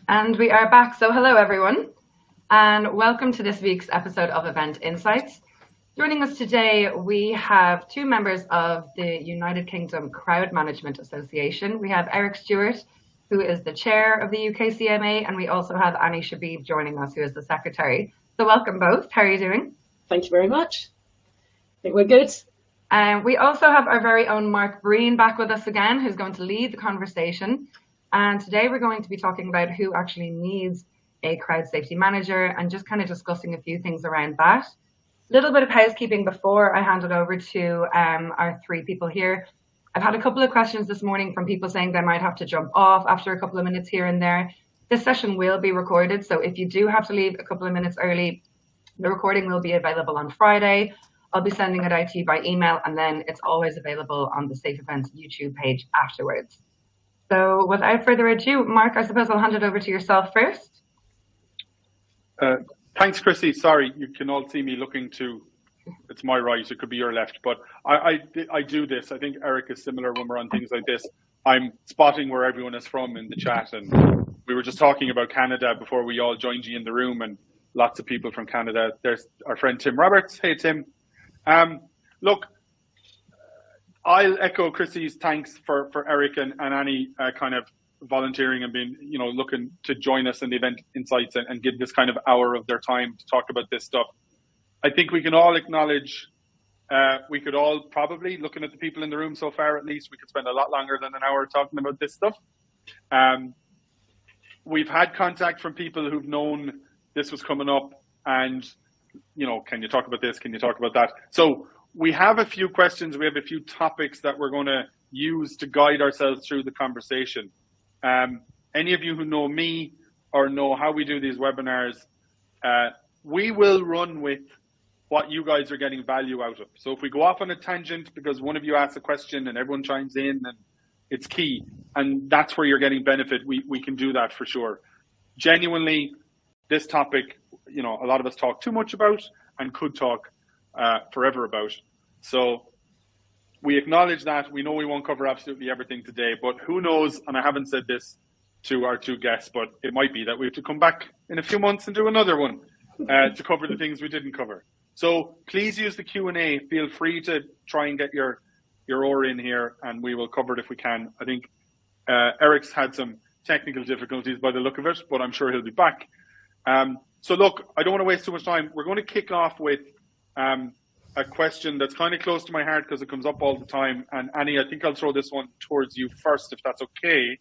And we are back. So hello, everyone, and welcome to this week's episode of Event Insights. Joining us today, we have two members of the United Kingdom Crowd Management Association. We have Eric Stuart, who is the chair of the UKCMA, and we also have Annie Chebib joining us, who is the secretary. So welcome both. How are you doing? Thank you very much. I think we're good. We also have our very own Mark Breen back with us again, who's going to lead the conversation. And today we're going to be talking about who actually needs a crowd safety manager and just kind of discussing a few things around that. A little bit of housekeeping before I hand it over to our three people here. I've had a couple of questions this morning from people saying they might have to jump off after a couple of minutes here and there. This session will be recorded, so if you do have to leave a couple of minutes early, the recording will be available on Friday. I'll be sending it out to you by email, and then it's always available on the Safe Events YouTube page afterwards. So without further ado, Mark, I suppose I'll hand it over to yourself first. Thanks, Chrissy. Sorry, you can all see me looking to, it's my right, it could be your left, but I do this. I think Eric is similar when we're on things like this. I'm spotting where everyone is from in the chat, and we were just talking about Canada before we all joined you in the room, and lots of people from Canada. There's our friend Tim Roberts. Hey, Tim. Look, I'll echo Chrissy's thanks for Eric and Annie kind of volunteering and being, looking to join us in the Event Insights and give this kind of hour of their time to talk about this stuff. I think we can all acknowledge, we could all probably, looking at the people in the room so far at least, we could spend a lot longer than an hour talking about this stuff. We've had contact from people who've known this was coming up and, can you talk about this? Can you talk about that? So we have a few questions. We have a few topics that we're going to use to guide ourselves through the conversation. Any of you who know me or know how we do these webinars, we will run with what you guys are getting value out of. So if we go off on a tangent because one of you asks a question and everyone chimes in, and it's key, and that's where you're getting benefit, we can do that for sure. Genuinely, this topic, a lot of us talk too much about and could talk forever about. So we acknowledge that. We know we won't cover absolutely everything today, but who knows, and I haven't said this to our two guests, but it might be that we have to come back in a few months and do another one to cover the things we didn't cover. So please use the Q&A. Feel free to try and get your oar in here, and we will cover it if we can. I think Eric's had some technical difficulties by the look of it, but I'm sure he'll be back. So look, I don't want to waste too much time. We're going to kick off with a question that's kind of close to my heart because it comes up all the time. And Annie, I think I'll throw this one towards you first, if that's okay.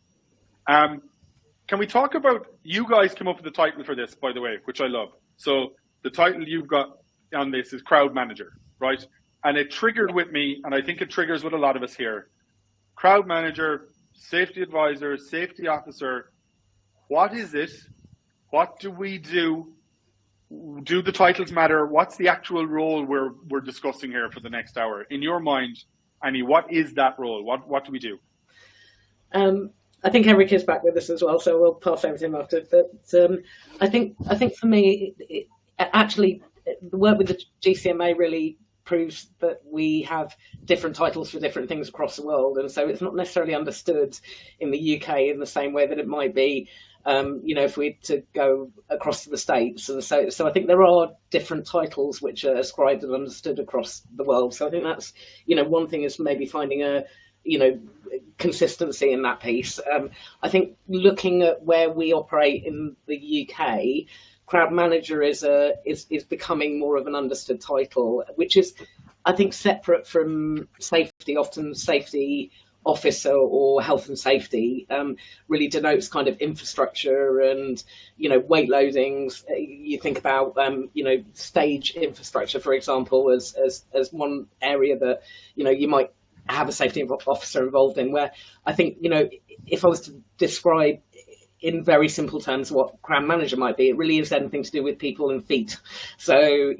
Can we talk about, you guys came up with the title for this, by the way, which I love. So the title you've got on this is Crowd Manager, right? And it triggered with me, and I think it triggers with a lot of us here. Crowd Manager, Safety Advisor, Safety Officer. What is it? What do we do? Do the titles matter? What's the actual role we're discussing here for the next hour? In your mind, Annie, what is that role? What do we do? I think Eric is back with us as well, so we'll pass over to him after. But I think for me, actually, the work with the GCMA really proves that we have different titles for different things across the world, and so it's not necessarily understood in the UK in the same way that it might be. If we to go across to the States. And so I think there are different titles which are ascribed and understood across the world. So I think that's, one thing is maybe finding a, consistency in that piece. I think looking at where we operate in the UK, Crowd Manager is becoming more of an understood title, which is, I think, separate from safety. Often safety officer or health and safety really denotes kind of infrastructure and weight loadings. You think about stage infrastructure, for example, as one area that you might have a safety officer involved in, where I think if I was to describe in very simple terms what crowd manager might be, it really is anything to do with people and feet. So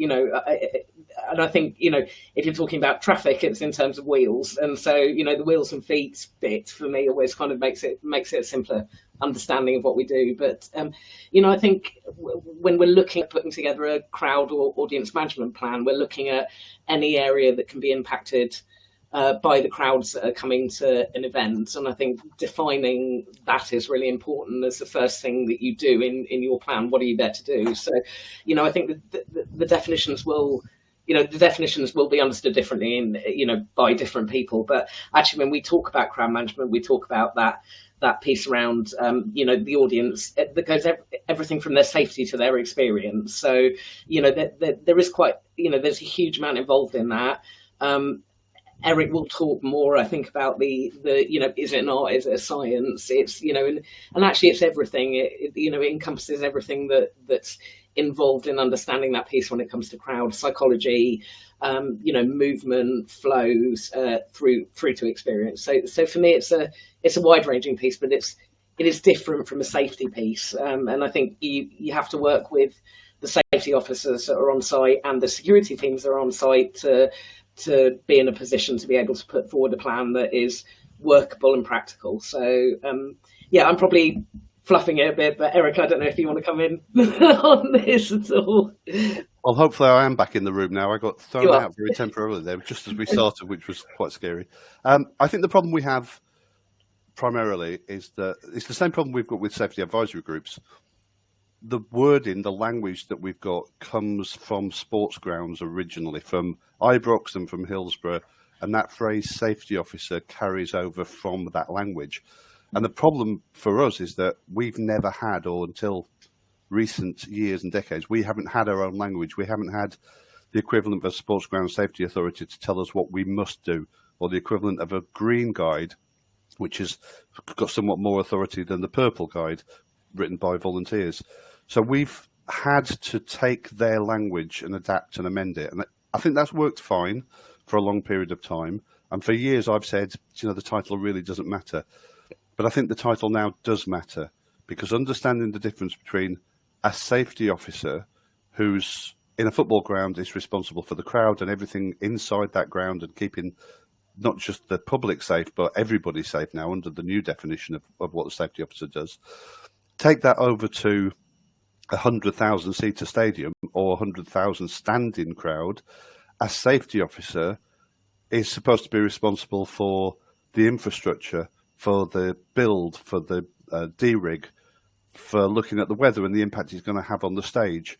and I think if you're talking about traffic, it's in terms of wheels, and so the wheels and feet bit for me always kind of makes it a simpler understanding of what we do. But I think when we're looking at putting together a crowd or audience management plan, we're looking at any area that can be impacted by the crowds that are coming to an event. And I think defining that is really important as the first thing that you do in your plan. What are you there to do? So, I think the definitions will, the definitions will be understood differently by different people. But actually, when we talk about crowd management, we talk about that piece around, the audience that goes everything from their safety to their experience. So, there is quite, there's a huge amount involved in that. Eric will talk more, I think, about the is it an art, is it a science? It's, and actually it's everything. It encompasses everything that's involved in understanding that piece when it comes to crowd psychology, movement, flows, through to experience. So for me, it's a wide ranging piece, but it is different from a safety piece. And I think you have to work with the safety officers that are on site and the security teams that are on site to be in a position to be able to put forward a plan that is workable and practical. So, I'm probably fluffing it a bit, but Eric, I don't know if you want to come in on this at all. Well, hopefully I am back in the room now. I got thrown out very temporarily there, just as we started, which was quite scary. I think the problem we have primarily is that it's the same problem we've got with safety advisory groups. The wording, the language that we've got comes from sports grounds originally, from Ibrox and from Hillsborough, and that phrase safety officer carries over from that language. And the problem for us is that we've never had, or until recent years and decades, we haven't had our own language. We haven't had the equivalent of a sports ground safety authority to tell us what we must do, or the equivalent of a green guide, which has got somewhat more authority than the purple guide written by volunteers. So we've had to take their language and adapt and amend it. And I think that's worked fine for a long period of time. And for years I've said, the title really doesn't matter. But I think the title now does matter, because understanding the difference between a safety officer who's in a football ground is responsible for the crowd and everything inside that ground and keeping not just the public safe, but everybody safe now under the new definition of what the safety officer does. Take that over to 100,000 seater stadium or 100,000 standing crowd. A safety officer is supposed to be responsible for the infrastructure, for the build, for the D-rig, for looking at the weather and the impact he's going to have on the stage,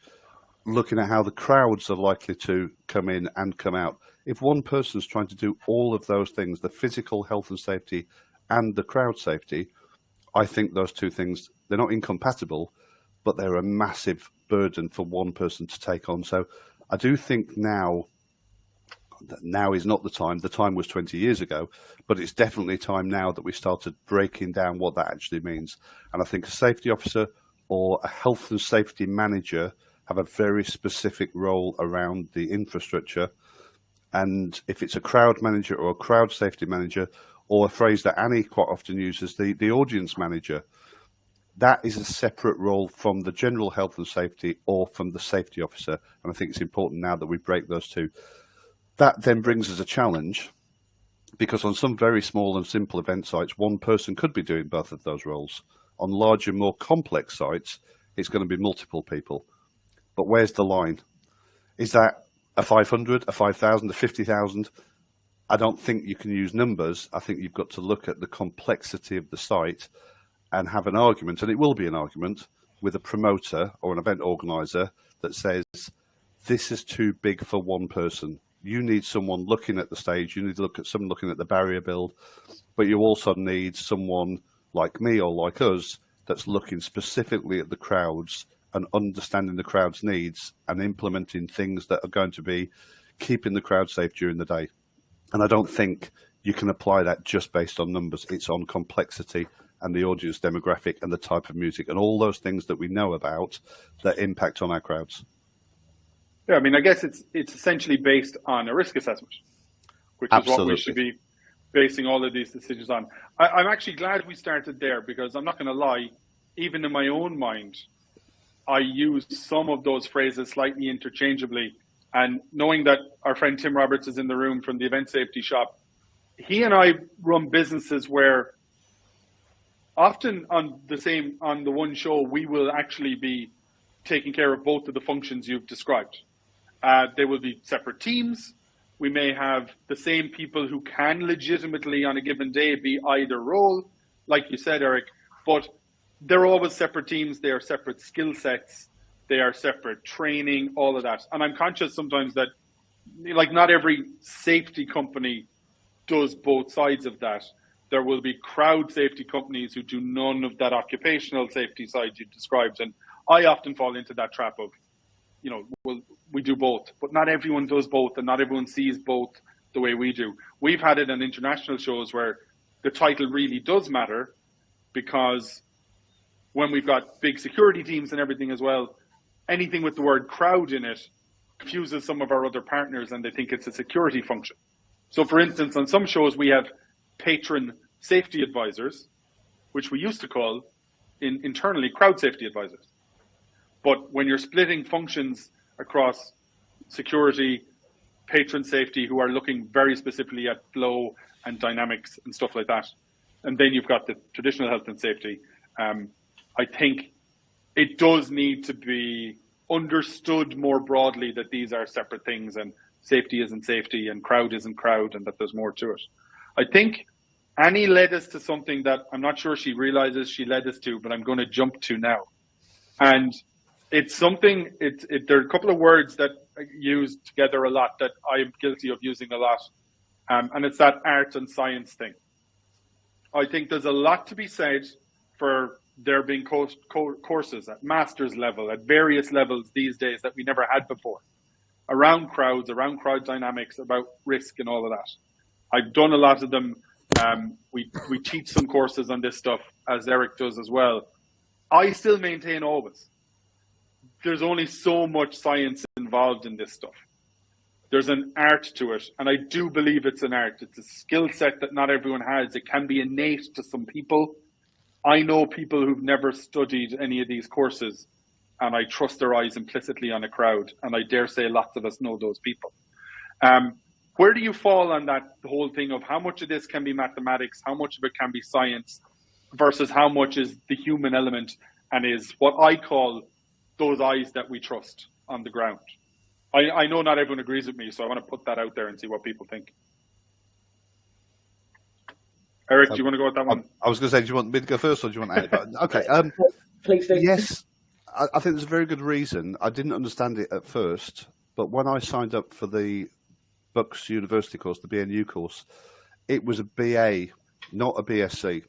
looking at how the crowds are likely to come in and come out. If one person's trying to do all of those things, the physical health and safety and the crowd safety, I think those two things, they're not incompatible, but they're a massive burden for one person to take on. So I do think now is not the time. The time was 20 years ago, but it's definitely time now that we started breaking down what that actually means. And I think a safety officer or a health and safety manager have a very specific role around the infrastructure. And if it's a crowd manager or a crowd safety manager, or a phrase that Annie quite often uses, the audience manager, that is a separate role from the general health and safety or from the safety officer. And I think it's important now that we break those two. That then brings us a challenge, because on some very small and simple event sites, one person could be doing both of those roles. On larger, more complex sites, it's going to be multiple people. But where's the line? Is that a 500, a 5,000, a 50,000? I don't think you can use numbers. I think you've got to look at the complexity of the site and have an argument, and it will be an argument, with a promoter or an event organizer that says, this is too big for one person. You need someone looking at the stage, you need to look at someone looking at the barrier build, but you also need someone like me or like us that's looking specifically at the crowds and understanding the crowd's needs and implementing things that are going to be keeping the crowd safe during the day. And I don't think you can apply that just based on numbers. It's on complexity and the audience demographic and the type of music and all those things that we know about that impact on our crowds. Yeah, I mean, I guess it's essentially based on a risk assessment, which Absolutely. is what we should be basing all of these decisions on. I'm actually glad we started there, because I'm not going to lie, even in my own mind, I use some of those phrases slightly interchangeably. And knowing that our friend Tim Roberts is in the room from the Event Safety Shop, he and I run businesses where often on the one show, we will actually be taking care of both of the functions you've described. There will be separate teams. We may have the same people who can legitimately on a given day be either role, like you said, Eric, but they're always separate teams. They are separate skill sets. They are separate training, all of that. And I'm conscious sometimes that, like, not every safety company does both sides of that. There will be crowd safety companies who do none of that occupational safety side you described. And I often fall into that trap of, you know, well, we do both, but not everyone does both, and not everyone sees both the way we do. We've had it on international shows where the title really does matter, because when we've got big security teams and everything as well, anything with the word crowd in it confuses some of our other partners, and they think it's a security function. So for instance, on some shows we have patron safety advisors, which we used to call internally crowd safety advisors. But when you're splitting functions across security, patron safety, who are looking very specifically at flow and dynamics and stuff like that, and then you've got the traditional health and safety, I think it does need to be understood more broadly that these are separate things, and safety isn't safety and crowd isn't crowd, and that there's more to it. I think Annie led us to something that I'm not sure she realizes she led us to, but I'm going to jump to now. And it's something, there are a couple of words that I use together a lot that I am guilty of using a lot. And it's that art and science thing. I think there's a lot to be said for there being courses at master's level, at various levels these days that we never had before, around crowds, around crowd dynamics, about risk and all of that. I've done a lot of them. We teach some courses on this stuff, as Eric does as well. I still maintain always, there's only so much science involved in this stuff. There's an art to it, and I do believe it's an art. It's a skill set that not everyone has. It can be innate to some people. I know people who've never studied any of these courses, and I trust their eyes implicitly on a crowd, and I dare say lots of us know those people. Where do you fall on that whole thing of how much of this can be mathematics, how much of it can be science, versus how much is the human element and is what I call those eyes that we trust on the ground? I know not everyone agrees with me, so I want to put that out there and see what people think. Eric, do you want to go with that one? I was going to say, do you want me to go first, or do you want Annie? Okay. Please do. Yes, I think there's a very good reason. I didn't understand it at first, but when I signed up for the Bucks University course, the BNU course, it was a BA, not a BSc.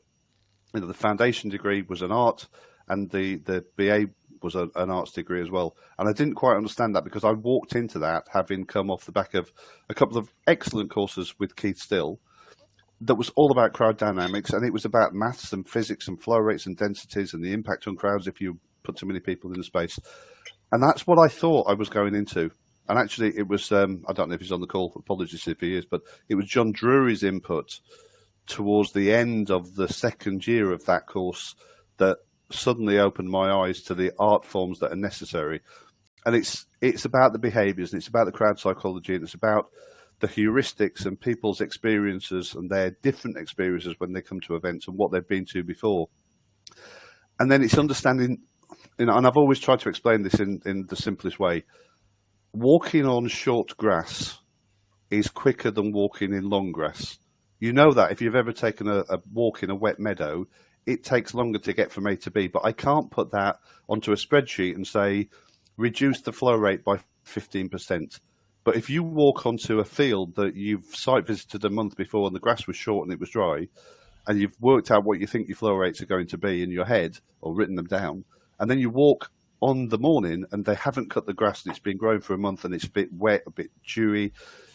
You know, the foundation degree was an art, and the BA was an arts degree as well. And I didn't quite understand that, because I walked into that having come off the back of a couple of excellent courses with Keith Still that was all about crowd dynamics, and it was about maths and physics and flow rates and densities and the impact on crowds if you put too many people in a space. And that's what I thought I was going into. And actually it was, I don't know if he's on the call, apologies if he is, but it was John Drury's input towards the end of the second year of that course that suddenly opened my eyes to the art forms that are necessary. And it's about the behaviours, and it's about the crowd psychology, and it's about the heuristics and people's experiences and their different experiences when they come to events and what they've been to before. And then it's understanding, you know, and I've always tried to explain this in the simplest way. Walking on short grass is quicker than walking in long grass. You know that if you've ever taken a walk in a wet meadow, it takes longer to get from A to B. But I can't put that onto a spreadsheet and say, reduce the flow rate by 15%. But if you walk onto a field that you've site visited a month before and the grass was short and it was dry, and you've worked out what you think your flow rates are going to be in your head or written them down, and then you walk on the morning and they haven't cut the grass and it's been growing for a month and it's a bit wet, a bit dewy,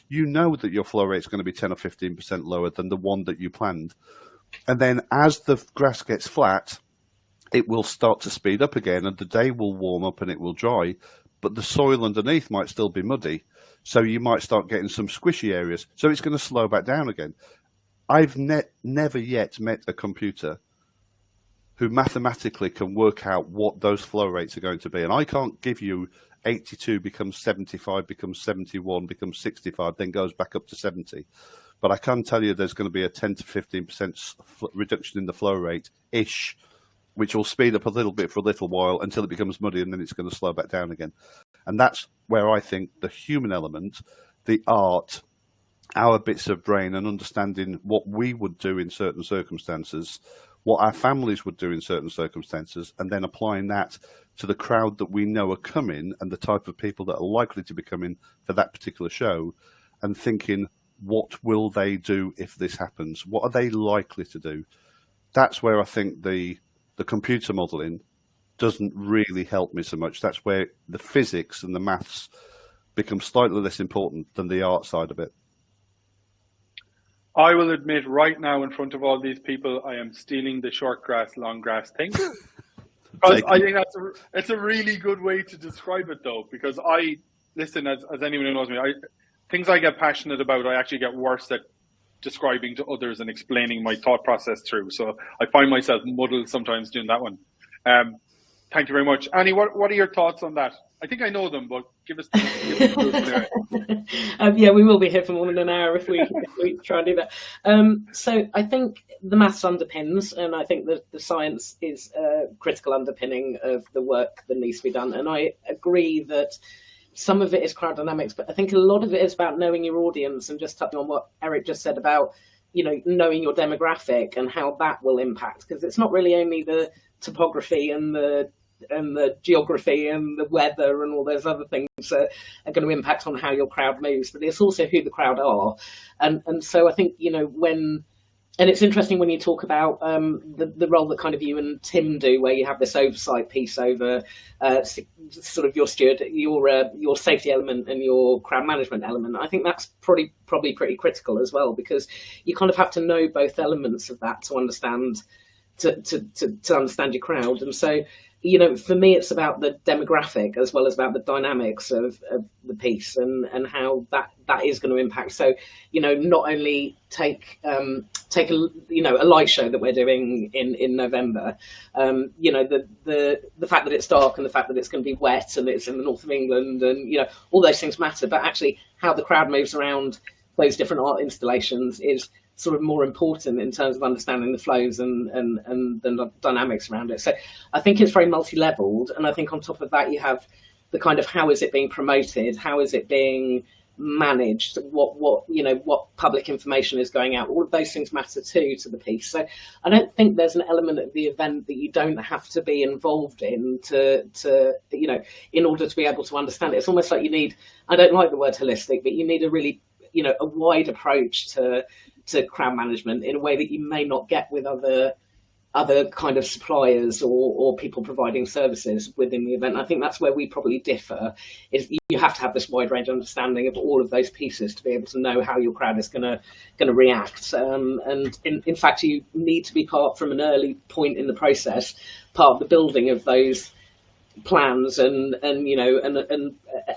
you know that your flow rate is going to be 10 or 15% lower than the one that you planned. And then as the grass gets flat, it will start to speed up again and the day will warm up and it will dry, but the soil underneath might still be muddy. So you might start getting some squishy areas. So it's going to slow back down again. I've never yet met a computer who mathematically can work out what those flow rates are going to be. And I can't give you 82 becomes 75, becomes 71, becomes 65, then goes back up to 70. But I can tell you there's going to be a 10 to 15% reduction in the flow rate-ish, which will speed up a little bit for a little while until it becomes muddy, and then it's going to slow back down again. And that's where I think the human element, the art, our bits of brain and understanding what we would do in certain circumstances, what our families would do in certain circumstances, and then applying that to the crowd that we know are coming and the type of people that are likely to be coming for that particular show, and thinking, what will they do if this happens? What are they likely to do? That's where I think the computer modelling doesn't really help me so much. That's where the physics and the maths become slightly less important than the art side of it. I will admit right now in front of all these people, I am stealing the short grass, long grass thing. Because I think it's a really good way to describe it, though. Because listen, as anyone who knows me, things I get passionate about, I actually get worse at describing to others and explaining my thought process through. So I find myself muddled sometimes doing that one. Thank you very much. Annie, what are your thoughts on that? I think I know them, but give us the yeah, we will be here for more than an hour if we try and do that. So I think the maths underpins, and I think that the science is a critical underpinning of the work that needs to be done. And I agree that some of it is crowd dynamics, but I think a lot of it is about knowing your audience, and just touching on what Eric just said about, knowing your demographic and how that will impact, because it's not really only the topography and the geography and the weather and all those other things that are going to impact on how your crowd moves, but it's also who the crowd are. And so I think, and it's interesting when you talk about the role that kind of you and Tim do, where you have this oversight piece over sort of your safety element and your crowd management element. I think that's probably pretty critical as well, because you kind of have to know both elements of that to understand to understand your crowd. And so, for me, it's about the demographic as well as about the dynamics of the piece and how that is going to impact. So, not only take a light show that we're doing in November, the fact that it's dark and the fact that it's going to be wet and it's in the north of England and, all those things matter, but actually how the crowd moves around those different art installations is sort of more important in terms of understanding the flows and the dynamics around it. So I think it's very multi-leveled, and I think on top of that you have the kind of how is it being promoted, how is it being managed, what public information is going out. All of those things matter too to the piece. So I don't think there's an element of the event that you don't have to be involved in to in order to be able to understand it. It's almost like you need, I don't like the word holistic, but you need a really a wide approach to crowd management in a way that you may not get with other kind of suppliers or people providing services within the event. I think that's where we probably differ, is you have to have this wide range understanding of all of those pieces to be able to know how your crowd is going to react. And in fact, you need to be part, from an early point in the process, part of the building of those plans and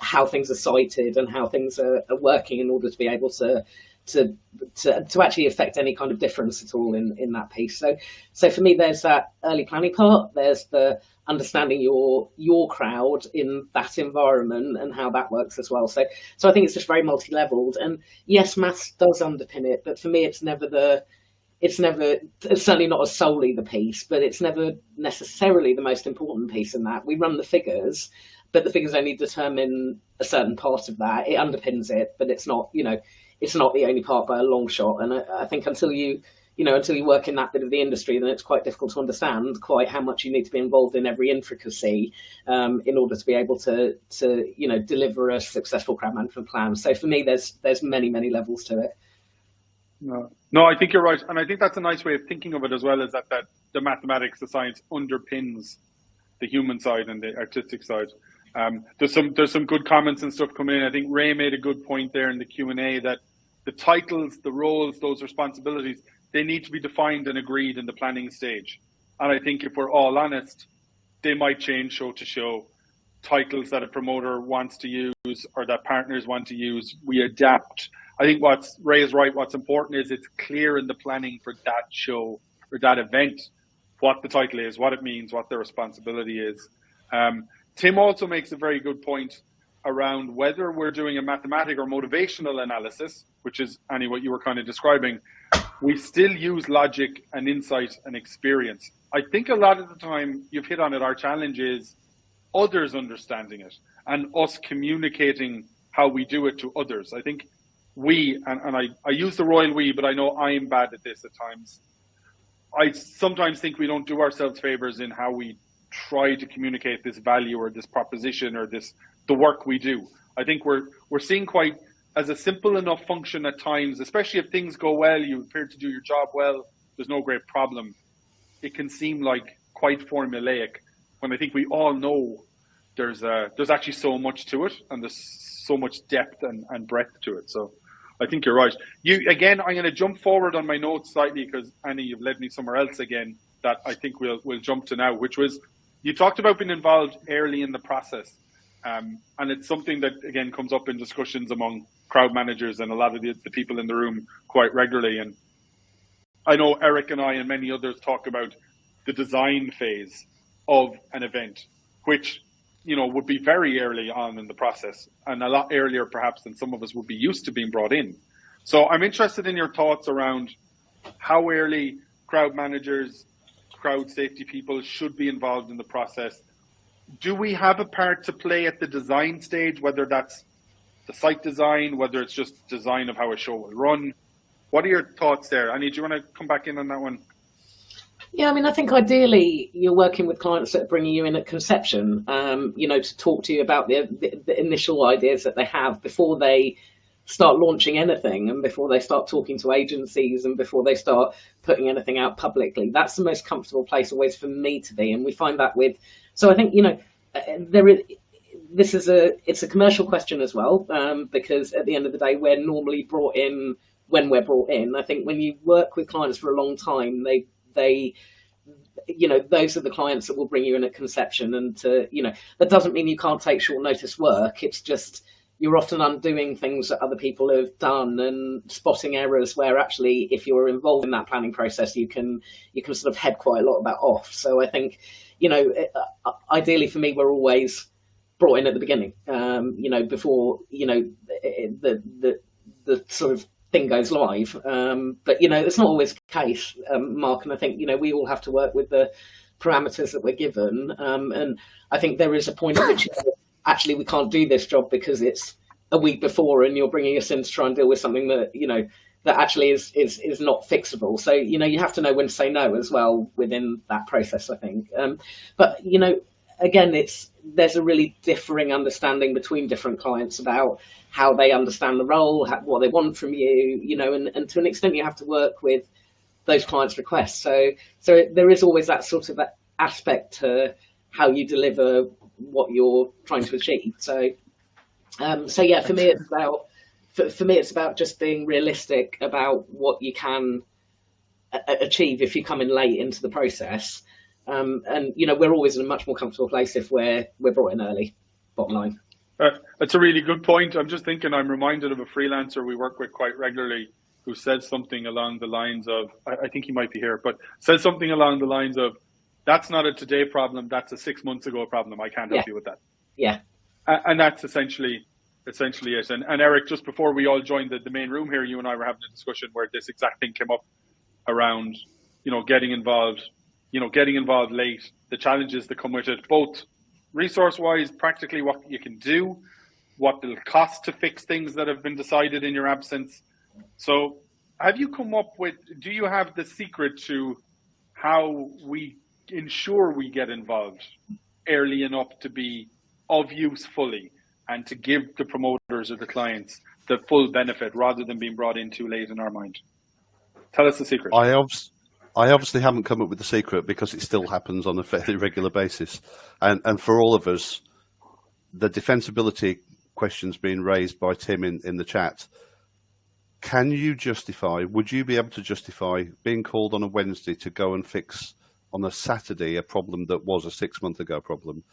how things are cited and how things are working in order to be able to actually affect any kind of difference at all in that piece. So for me, there's that early planning part, there's the understanding your crowd in that environment and how that works as well. So I think it's just very multi-leveled, and yes, maths does underpin it, but for me it's certainly not solely the piece, but it's never necessarily the most important piece in that. We run the figures, but the figures only determine a certain part of that. It underpins it, but it's not it's not the only part by a long shot. And I think until you work in that bit of the industry, then it's quite difficult to understand quite how much you need to be involved in every intricacy in order to be able to deliver a successful crowd management plan. So for me, there's many levels to it. No, I think you're right, and I think that's a nice way of thinking of it as well. Is that the mathematics, the science underpins the human side and the artistic side. There's some good comments and stuff coming in. I think Ray made a good point there in the Q&A that the titles, the roles, those responsibilities, they need to be defined and agreed in the planning stage. And I think if we're all honest, they might change show to show. Titles that a promoter wants to use or that partners want to use, we adapt. I think Ray is right. What's important is it's clear in the planning for that show or that event what the title is, what it means, what the responsibility is. Tim also makes a very good point around whether we're doing a mathematic or motivational analysis, which is, Annie, what you were kind of describing. We still use logic and insight and experience. I think a lot of the time, you've hit on it, our challenge is others understanding it and us communicating how we do it to others. I think and I use the royal we, but I know I'm bad at this at times. I sometimes think we don't do ourselves favors in how we try to communicate this value or this proposition or the work we do. I think we're seeing quite as a simple enough function at times, especially if things go well, you appear to do your job well, there's no great problem. It can seem like quite formulaic when I think we all know there's actually so much to it, and there's so much depth and breadth to it. So I think you're right. I'm going to jump forward on my notes slightly because Annie, you've led me somewhere else again that I think we'll jump to now, which was you talked about being involved early in the process, and it's something that again comes up in discussions among crowd managers and a lot of the people in the room quite regularly. And I know Eric and I and many others talk about the design phase of an event, which would be very early on in the process and a lot earlier perhaps than some of us would be used to being brought in. So I'm interested in your thoughts around how early crowd managers, crowd safety people should be involved in the process. Do we have a part to play at the design stage, whether that's the site design, whether it's just design of how a show will run? What are your thoughts there? Annie, do you want to come back in on that one? Yeah, I mean, I think ideally you're working with clients that are bringing you in at conception, to talk to you about the initial ideas that they have before they start launching anything and before they start talking to agencies and before they start putting anything out publicly. That's the most comfortable place always for me to be. And we find that so I think, it's a commercial question as well, because at the end of the day, we're normally brought in when we're brought in. I think when you work with clients for a long time, those are the clients that will bring you in at conception, and that doesn't mean you can't take short notice work. It's just you're often undoing things that other people have done and spotting errors where actually if you're involved in that planning process you can sort of head quite a lot of that off. So I think ideally for me we're always brought in at the beginning, before the sort of thing goes live, but it's not always the case, Mark, and I think we all have to work with the parameters that we're given, and I think there is a point at which actually we can't do this job because it's a week before and you're bringing us in to try and deal with something that that actually is not fixable. So you have to know when to say no as well within that process, I think, but again, there's a really differing understanding between different clients about how they understand the role, what they want from you, and to an extent you have to work with those clients' requests. So there is always that sort of aspect to how you deliver what you're trying to achieve. So yeah, for me it's about just being realistic about what you can achieve if you come in late into the process. And we're always in a much more comfortable place if we're brought in early, bottom line. That's a really good point. I'm just thinking, I'm reminded of a freelancer we work with quite regularly who says something along the lines of, I think he might be here, but says something along the lines of, that's not a today problem, that's a 6 months ago problem. I can't help you with that. Yeah. And that's essentially it. And Eric, just before we all joined the main room here, you and I were having a discussion where this exact thing came up around, getting involved late, the challenges that come with it, both resource-wise, practically what you can do, what it'll cost to fix things that have been decided in your absence. So do you have the secret to how we ensure we get involved early enough to be of use fully and to give the promoters or the clients the full benefit rather than being brought in too late in our mind? Tell us the secret. I obviously haven't come up with the secret because it still happens on a fairly regular basis. And for all of us, the defensibility questions being raised by Tim in the chat, would you be able to justify being called on a Wednesday to go and fix on a Saturday a problem that was a 6 month ago problem?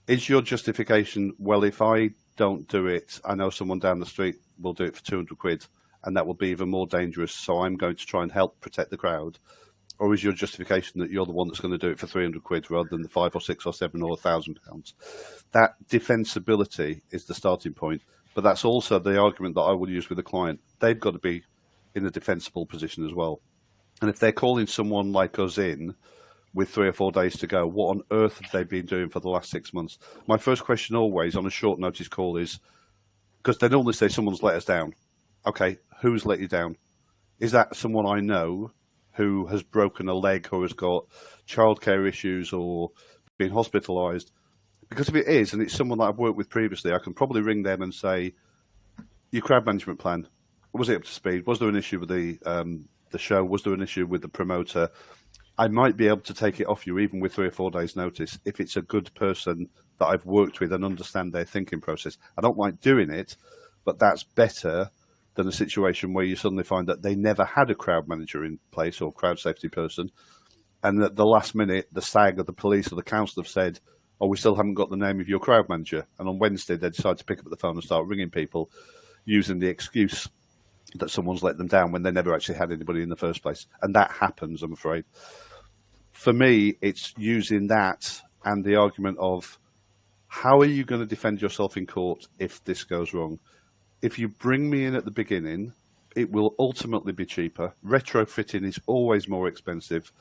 Is your justification, well, if I don't do it, I know someone down the street will do it for 200 quid. And that will be even more dangerous, so I'm going to try and help protect the crowd? Or is your justification that you're the one that's going to do it for 300 quid rather than the 5 or 6 or 7 or £1,000? That defensibility is the starting point, but that's also the argument that I will use with a client. They've got to be in a defensible position as well. And if they're calling someone like us in with 3 or 4 days to go, what on earth have they been doing for the last 6 months? My first question always on a short notice call is, because they normally say someone's let us down. okay, who's let you down? Is that someone I know who has broken a leg or has got childcare issues or been hospitalised? Because if it is, and it's someone that I've worked with previously, I can probably ring them and say, your crowd management plan, was it up to speed? Was there an issue with the show? Was there an issue with the promoter? I might be able to take it off you even with 3 or 4 days notice if it's a good person that I've worked with and understand their thinking process. I don't like doing it, but that's better than a situation where you suddenly find that they never had a crowd manager in place or crowd safety person, and at the last minute, the SAG or the police or the council have said, oh, we still haven't got the name of your crowd manager. And on Wednesday, they decide to pick up the phone and start ringing people using the excuse that someone's let them down when they never actually had anybody in the first place. And that happens, I'm afraid. For me, it's using that and the argument of how are you going to defend yourself in court if this goes wrong? If you bring me in at the beginning, it will ultimately be cheaper. Retrofitting is always more expensive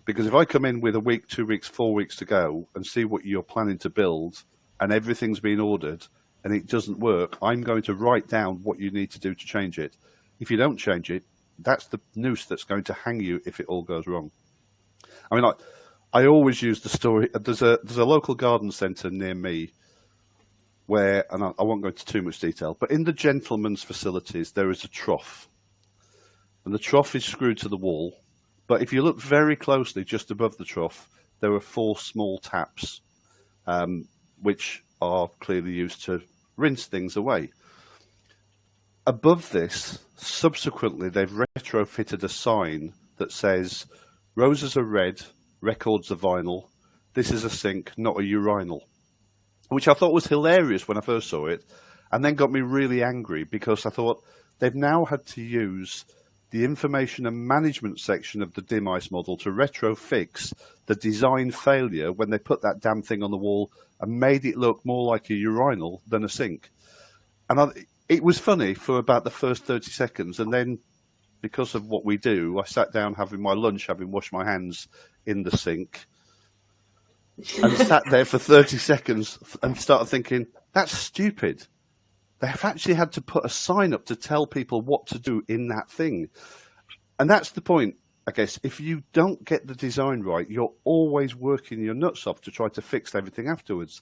because if I come in with a week, 2 weeks, 4 weeks to go and see what you're planning to build and everything's been ordered and it doesn't work, I'm going to write down what you need to do to change it. If you don't change it, that's the noose that's going to hang you if it all goes wrong. I mean, I always use the story. There's a local garden centre near me where, and I won't go into too much detail, but in the gentlemen's facilities, there is a trough. And the trough is screwed to the wall. But if you look very closely, just above the trough, there are 4 small taps, which are clearly used to rinse things away. Above this, subsequently, they've retrofitted a sign that says, roses are red, records are vinyl. This is a sink, not a urinal. Which I thought was hilarious when I first saw it, and then got me really angry because I thought they've now had to use the information and management section of the dim ice model to retrofix the design failure when they put that damn thing on the wall and made it look more like a urinal than a sink. And it was funny for about the first 30 seconds, and then because of what we do, I sat down having my lunch, having washed my hands in the sink, and sat there for 30 seconds and started thinking, that's stupid. They've actually had to put a sign up to tell people what to do in that thing. And that's the point, I guess. If you don't get the design right, you're always working your nuts off to try to fix everything afterwards.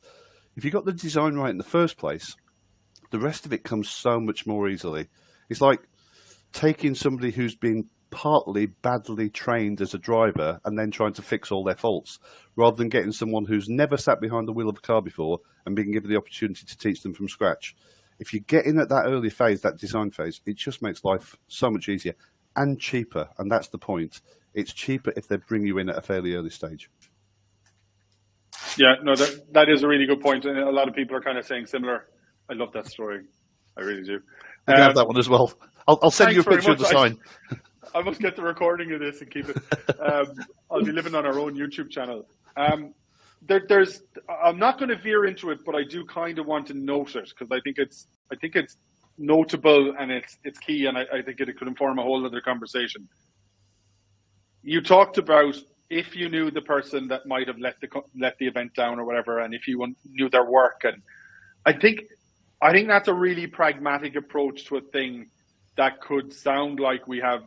If you got the design right in the first place, the rest of it comes so much more easily. It's like taking somebody who's been partly badly trained as a driver and then trying to fix all their faults, rather than getting someone who's never sat behind the wheel of a car before and being given the opportunity to teach them from scratch. If you get in at that early phase, that design phase, it just makes life so much easier and cheaper. And that's the point. It's cheaper if they bring you in at a fairly early stage. Yeah, no, that is a really good point. And a lot of people are kind of saying similar. I love that story. I really do. I have that one as well. I'll send you a picture of the sign. I must get the recording of this and keep it. I'll be living on our own YouTube channel. I'm not going to veer into it, but I do kind of want to note it because I think it's notable and it's key, and I think it could inform a whole other conversation. You talked about if you knew the person that might have let the event down or whatever, and if you knew their work, and I think that's a really pragmatic approach to a thing that could sound like we have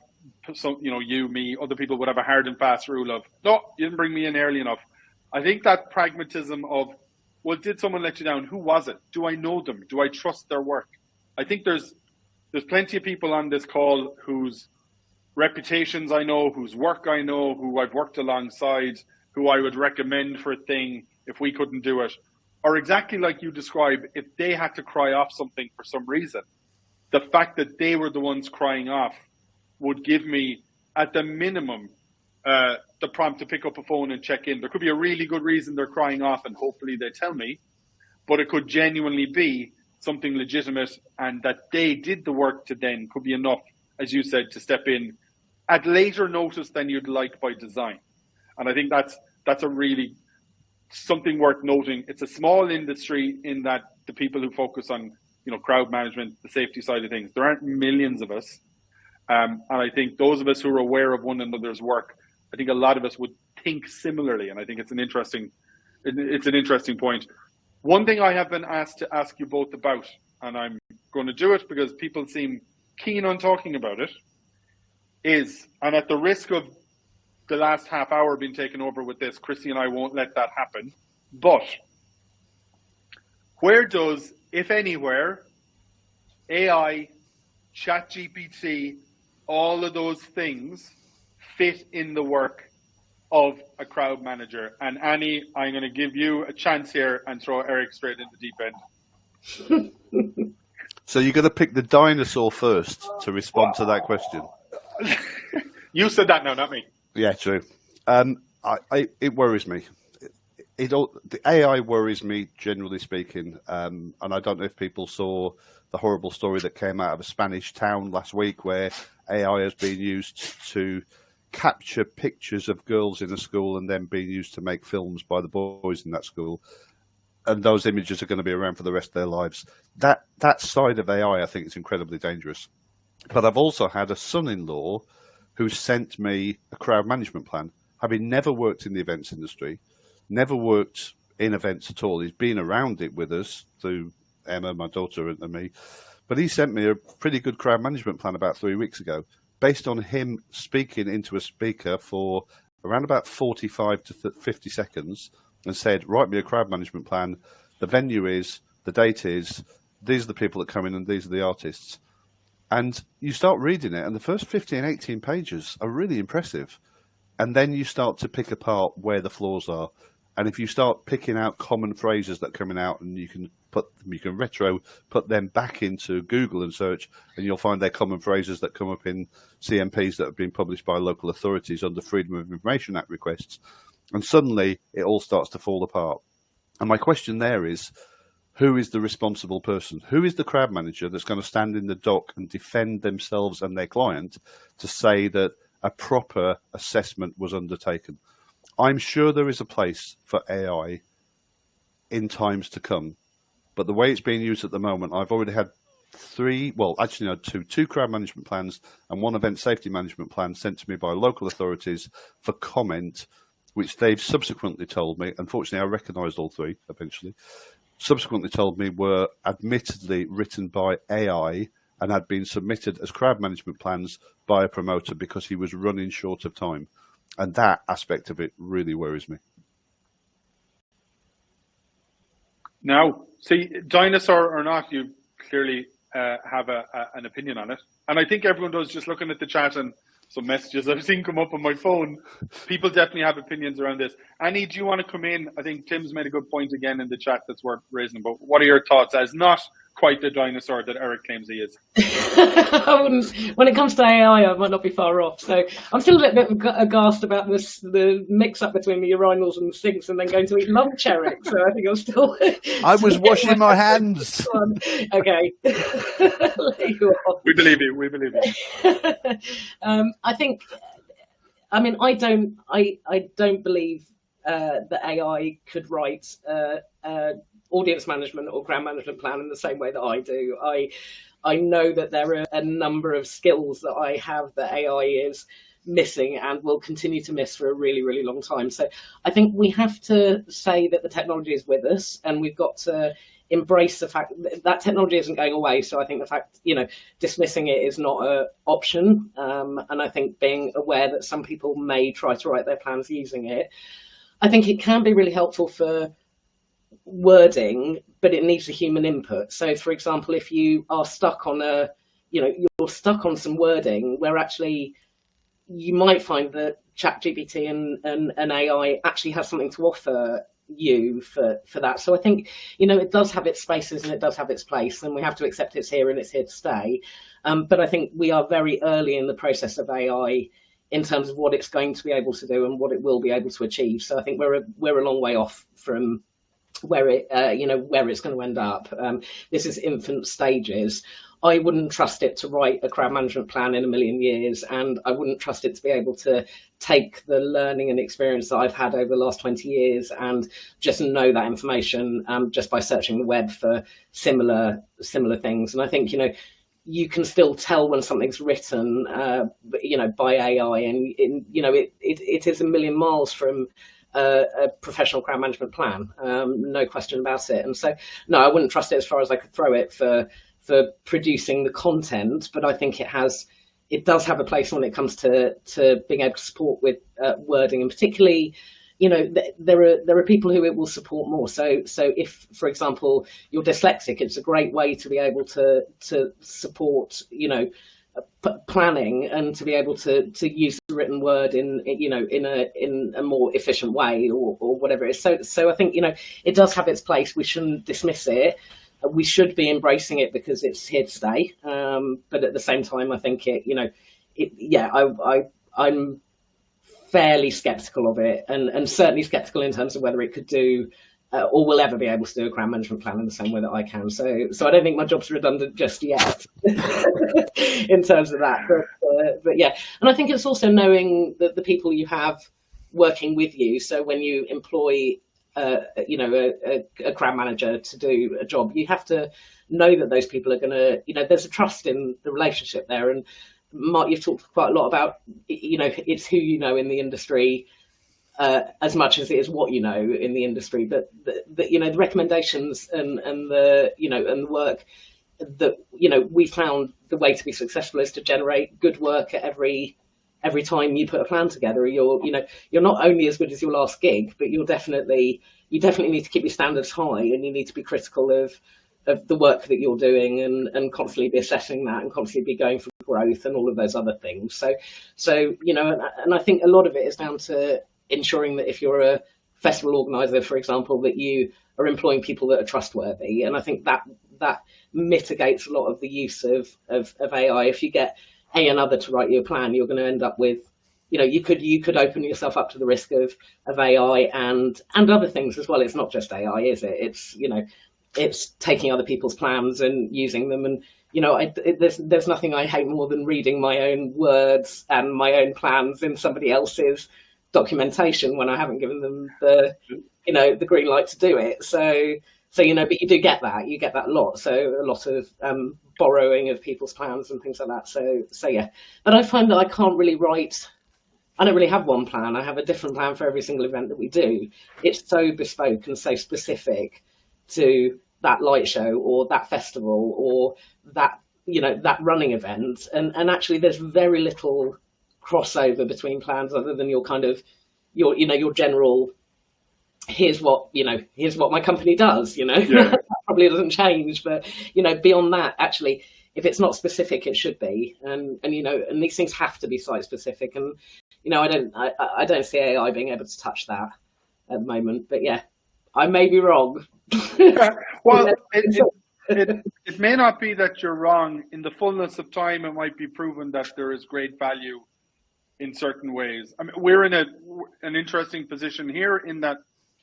some, you, me, other people would have a hard and fast rule of, no, you didn't bring me in early enough. I think that pragmatism of, well, did someone let you down? Who was it? Do I know them? Do I trust their work? I think there's plenty of people on this call whose reputations I know, whose work I know, who I've worked alongside, who I would recommend for a thing if we couldn't do it. Or exactly like you describe, if they had to cry off something for some reason, the fact that they were the ones crying off would give me, at the minimum, the prompt to pick up a phone and check in. There could be a really good reason they're crying off, and hopefully they tell me, but it could genuinely be something legitimate, and that they did the work to then could be enough, as you said, to step in at later notice than you'd like by design. And I think that's a really something worth noting. It's a small industry in that the people who focus on, crowd management, the safety side of things, there aren't millions of us. And I think those of us who are aware of one another's work, I think a lot of us would think similarly. And I think it's an interesting point. One thing I have been asked to ask you both about, and I'm going to do it because people seem keen on talking about it is, and at the risk of the last half hour being taken over with this, Chrissy and I won't let that happen, but where does, if anywhere, AI, ChatGPT, all of those things fit in the work of a crowd manager? And Annie, I'm going to give you a chance here and throw Eric straight in the deep end. So you're going to pick the dinosaur first to respond to that question? You said that now, not me. Yeah, true. It worries me. The AI worries me, generally speaking. And I don't know if people saw the horrible story that came out of a Spanish town last week where AI has been used to capture pictures of girls in a school and then being used to make films by the boys in that school. And those images are going to be around for the rest of their lives. That side of AI, I think, is incredibly dangerous. But I've also had a son-in-law who sent me a crowd management plan, having never worked in the events industry, never worked in events at all. He's been around it with us through Emma, my daughter, and me. But he sent me a pretty good crowd management plan about 3 weeks ago, based on him speaking into a speaker for around about 45 to 50 seconds and said, write me a crowd management plan. The venue is, the date is, these are the people that come in and these are the artists. And you start reading it, and the first 15, 18 pages are really impressive. And then you start to pick apart where the flaws are. And if you start picking out common phrases that are coming out, and you can put them back into Google and search, and you'll find they're common phrases that come up in CMPs that have been published by local authorities under Freedom of Information Act requests. And suddenly it all starts to fall apart. And my question there is, who is the responsible person? Who is the crowd manager that's going to stand in the dock and defend themselves and their client to say that a proper assessment was undertaken? I'm sure there is a place for AI in times to come, but the way it's being used at the moment, I've already had two crowd management plans and one event safety management plan sent to me by local authorities for comment, which they've subsequently told me, unfortunately I recognised all three eventually, subsequently told me were admittedly written by AI and had been submitted as crowd management plans by a promoter because he was running short of time. And that aspect of it really worries me. Now, see, dinosaur or not, you clearly have an opinion on it. And I think everyone does, just looking at the chat and some messages I've seen come up on my phone. People definitely have opinions around this. Annie, do you want to come in? I think Tim's made a good point again in the chat that's worth raising. But what are your thoughts as not quite the dinosaur that Eric claims he is? I wouldn't. When it comes to AI, I might not be far off. So I'm still a little bit aghast about the mix-up between the urinals and the sinks and then going to eat lunch, Eric. So I think I'm still... I was washing my hands. Okay. We believe you. We believe you. I don't believe that AI could write audience management or crowd management plan in the same way that I do. I know that there are a number of skills that I have that AI is missing and will continue to miss for a really, really long time. So I think we have to say that the technology is with us and we've got to embrace the fact that technology isn't going away. So I think the fact, dismissing it is not an option. And I think being aware that some people may try to write their plans using it, I think it can be really helpful for wording, but it needs a human input. So for example, if you are stuck on you're stuck on some wording where actually you might find that ChatGPT and AI actually has something to offer you for that. So I think, it does have its spaces and it does have its place, and we have to accept it's here and it's here to stay. But I think we are very early in the process of AI in terms of what it's going to be able to do and what it will be able to achieve. So I think we're a long way off from where it's going to end up. This is infant stages. I wouldn't trust it to write a crowd management plan in a million years, and I wouldn't trust it to be able to take the learning and experience that I've had over the last 20 years and just know that information just by searching the web for similar things. And I think, you can still tell when something's written, by AI, and it is a million miles from a professional crowd management plan, no question about it. And so, no, I wouldn't trust it as far as I could throw it for producing the content, but I think it does have a place when it comes to being able to support with wording, and particularly, there are people who it will support more. So if, for example, you're dyslexic, it's a great way to be able to support, planning, and to be able to use the written word in a more efficient way, or whatever it is. So I think, it does have its place. We shouldn't dismiss it. We should be embracing it because it's here to stay. But at the same time, I think I'm fairly skeptical of it, and certainly skeptical in terms of whether it could do or will ever be able to do a crowd management plan in the same way that I can. So I don't think my job's redundant just yet in terms of that. But yeah, and I think it's also knowing that the people you have working with you. So when you employ a crowd manager to do a job, you have to know that those people are going to, there's a trust in the relationship there. And Mark, you've talked quite a lot about, it's who you know in the industry as much as it is what you know in the industry. But the recommendations and the work that we found, the way to be successful is to generate good work at every time you put a plan together. You're not only as good as your last gig, but you definitely need to keep your standards high, and you need to be critical of the work that you're doing, and constantly be assessing that, and constantly be going for growth and all of those other things. So and I think a lot of it is down to ensuring that if you're a festival organizer, for example, that you are employing people that are trustworthy. And I think that mitigates a lot of the use of AI. If you get another to write you a plan, you're going to end up with, you could open yourself up to the risk of AI and other things as well. It's not just AI, is it? It's taking other people's plans and using them. And there's nothing I hate more than reading my own words and my own plans in somebody else's documentation when I haven't given them the green light to do it. So but you do get that. You get that a lot. So a lot of borrowing of people's plans and things like that. So yeah. But I find that I don't really have one plan. I have a different plan for every single event that we do. It's so bespoke and so specific to that light show or that festival or that that running event. And actually there's very little crossover between plans other than your general, here's what my company does, Yeah. That probably doesn't change, but beyond that, actually, if it's not specific, it should be. And these things have to be site specific. And I don't see AI being able to touch that at the moment. But yeah, I may be wrong. Well, it may not be that you're wrong. In the fullness of time, it might be proven that there is great value in certain ways. I mean, we're in an interesting position here in that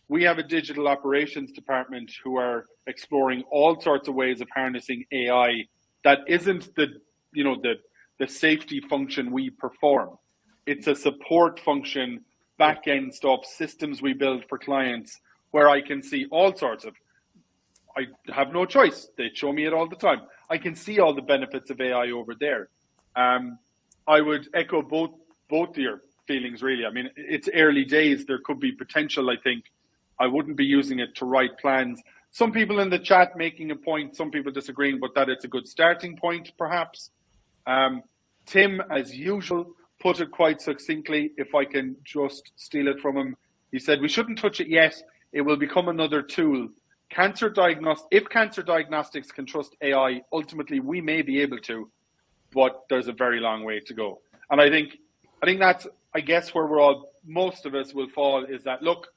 we have a digital operations department who are exploring all sorts of ways of harnessing AI that isn't the safety function we perform. It's a support function, back-end stuff, systems we build for clients, where I can see all sorts of, I have no choice. They show me it all the time. I can see all the benefits of AI over there. I would echo both of your feelings, really. I mean, it's early days. There could be potential, I think. I wouldn't be using it to write plans. Some people in the chat making a point, some people disagreeing, but that it's a good starting point, perhaps. Tim, as usual, put it quite succinctly, if I can just steal it from him. He said, we shouldn't touch it yet. It will become another tool. If cancer diagnostics can trust AI, ultimately we may be able to, but there's a very long way to go. And I think that's, I guess, where most of us will fall, is that, look,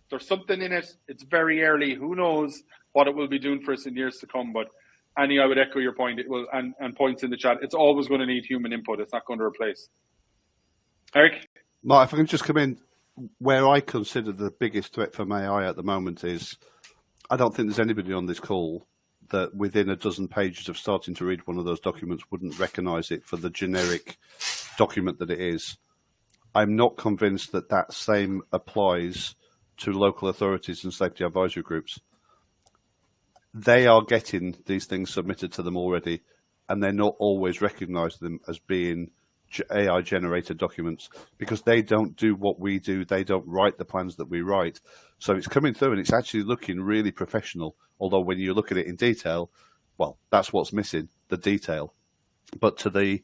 there's something in it. It's very early. Who knows what it will be doing for us in years to come. But Annie, I would echo your point. It will, and points in the chat. It's always going to need human input. It's not going to replace. Eric? Mark, if I can just come in, where I consider the biggest threat from AI at the moment is, I don't think there's anybody on this call that within a dozen pages of starting to read one of those documents wouldn't recognise it for the generic document that it is. I'm not convinced that that same applies to local authorities and safety advisory groups. They are getting these things submitted to them already, and they're not always recognising them as being AI-generated documents because they don't do what we do. They don't write the plans that we write. So it's coming through and it's actually looking really professional. Although when you look at it in detail, well, that's what's missing, the detail. But to the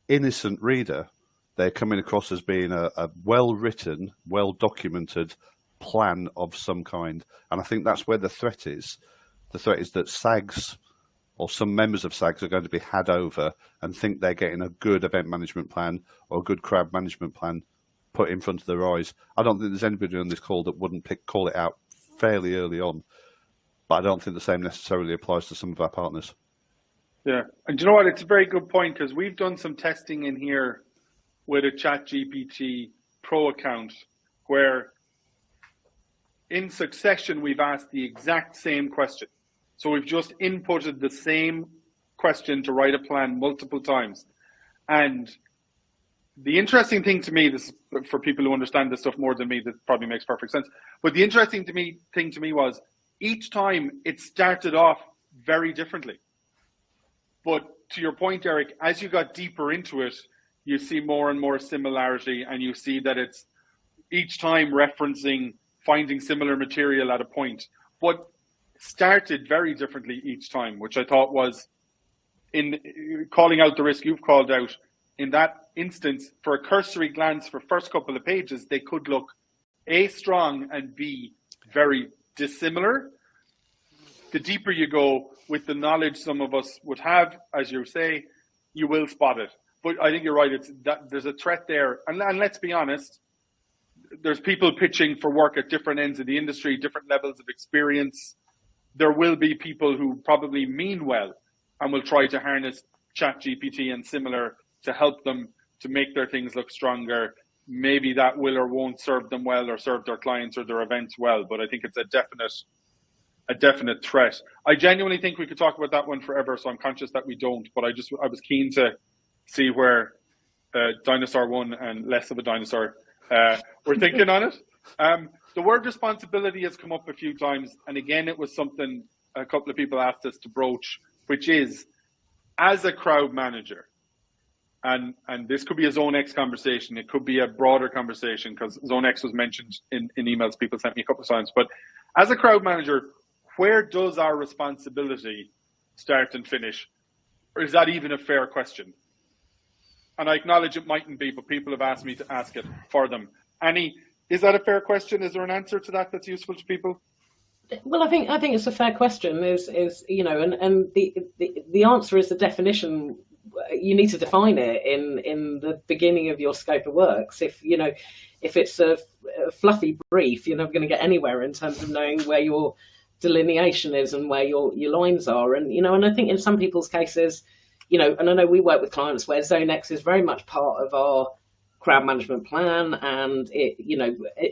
innocent reader, they're coming across as being a well-written, well-documented plan of some kind. And I think that's where the threat is. The threat is that SAGs or some members of SAGs are going to be had over and think they're getting a good event management plan or a good crowd management plan put in front of their eyes. I don't think there's anybody on this call that wouldn't call it out fairly early on, but I don't think the same necessarily applies to some of our partners. Yeah, and do you know what? It's a very good point, because we've done some testing in here with a ChatGPT Pro account where in succession we've asked the exact same question. So we've just inputted the same question to write a plan multiple times. And the interesting thing to me, this for people who understand this stuff more than me, that probably makes perfect sense. But the interesting thing to me was each time it started off very differently. But to your point, Eric, as you got deeper into it, you see more and more similarity, and you see that it's each time referencing finding similar material at a point, but started very differently each time, which I thought was, in calling out the risk you've called out, in that instance, for a cursory glance for first couple of pages, they could look A, strong, and B, very dissimilar. The deeper you go with the knowledge some of us would have, as you say, you will spot it. But I think you're right, it's that there's a threat there. And let's be honest, there's people pitching for work at different ends of the industry, different levels of experience. There will be people who probably mean well and will try to harness ChatGPT and similar to help them to make their things look stronger. Maybe that will or won't serve them well or serve their clients or their events well, but I think it's a definite threat. I genuinely think we could talk about that one forever, so I'm conscious that we don't, but I was keen to see where Dinosaur 1 and less of a dinosaur we're thinking on it. The word responsibility has come up a few times, and again, it was something a couple of people asked us to broach, which is, as a crowd manager, and this could be a Zone X conversation, it could be a broader conversation, because Zone X was mentioned in emails people sent me a couple of times, but as a crowd manager, where does our responsibility start and finish? Or is that even a fair question? And I acknowledge it mightn't be, but people have asked me to ask it for them. Annie, is that a fair question? Is there an answer to that that's useful to people? Well, I think it's a fair question. Is you know, and the answer is the definition. You need to define it in the beginning of your scope of works. If it's a fluffy brief, you're never going to get anywhere in terms of knowing where your delineation is and where your lines are. And and I think in some people's cases, and I know we work with clients where Zone X is very much part of our crowd management plan, and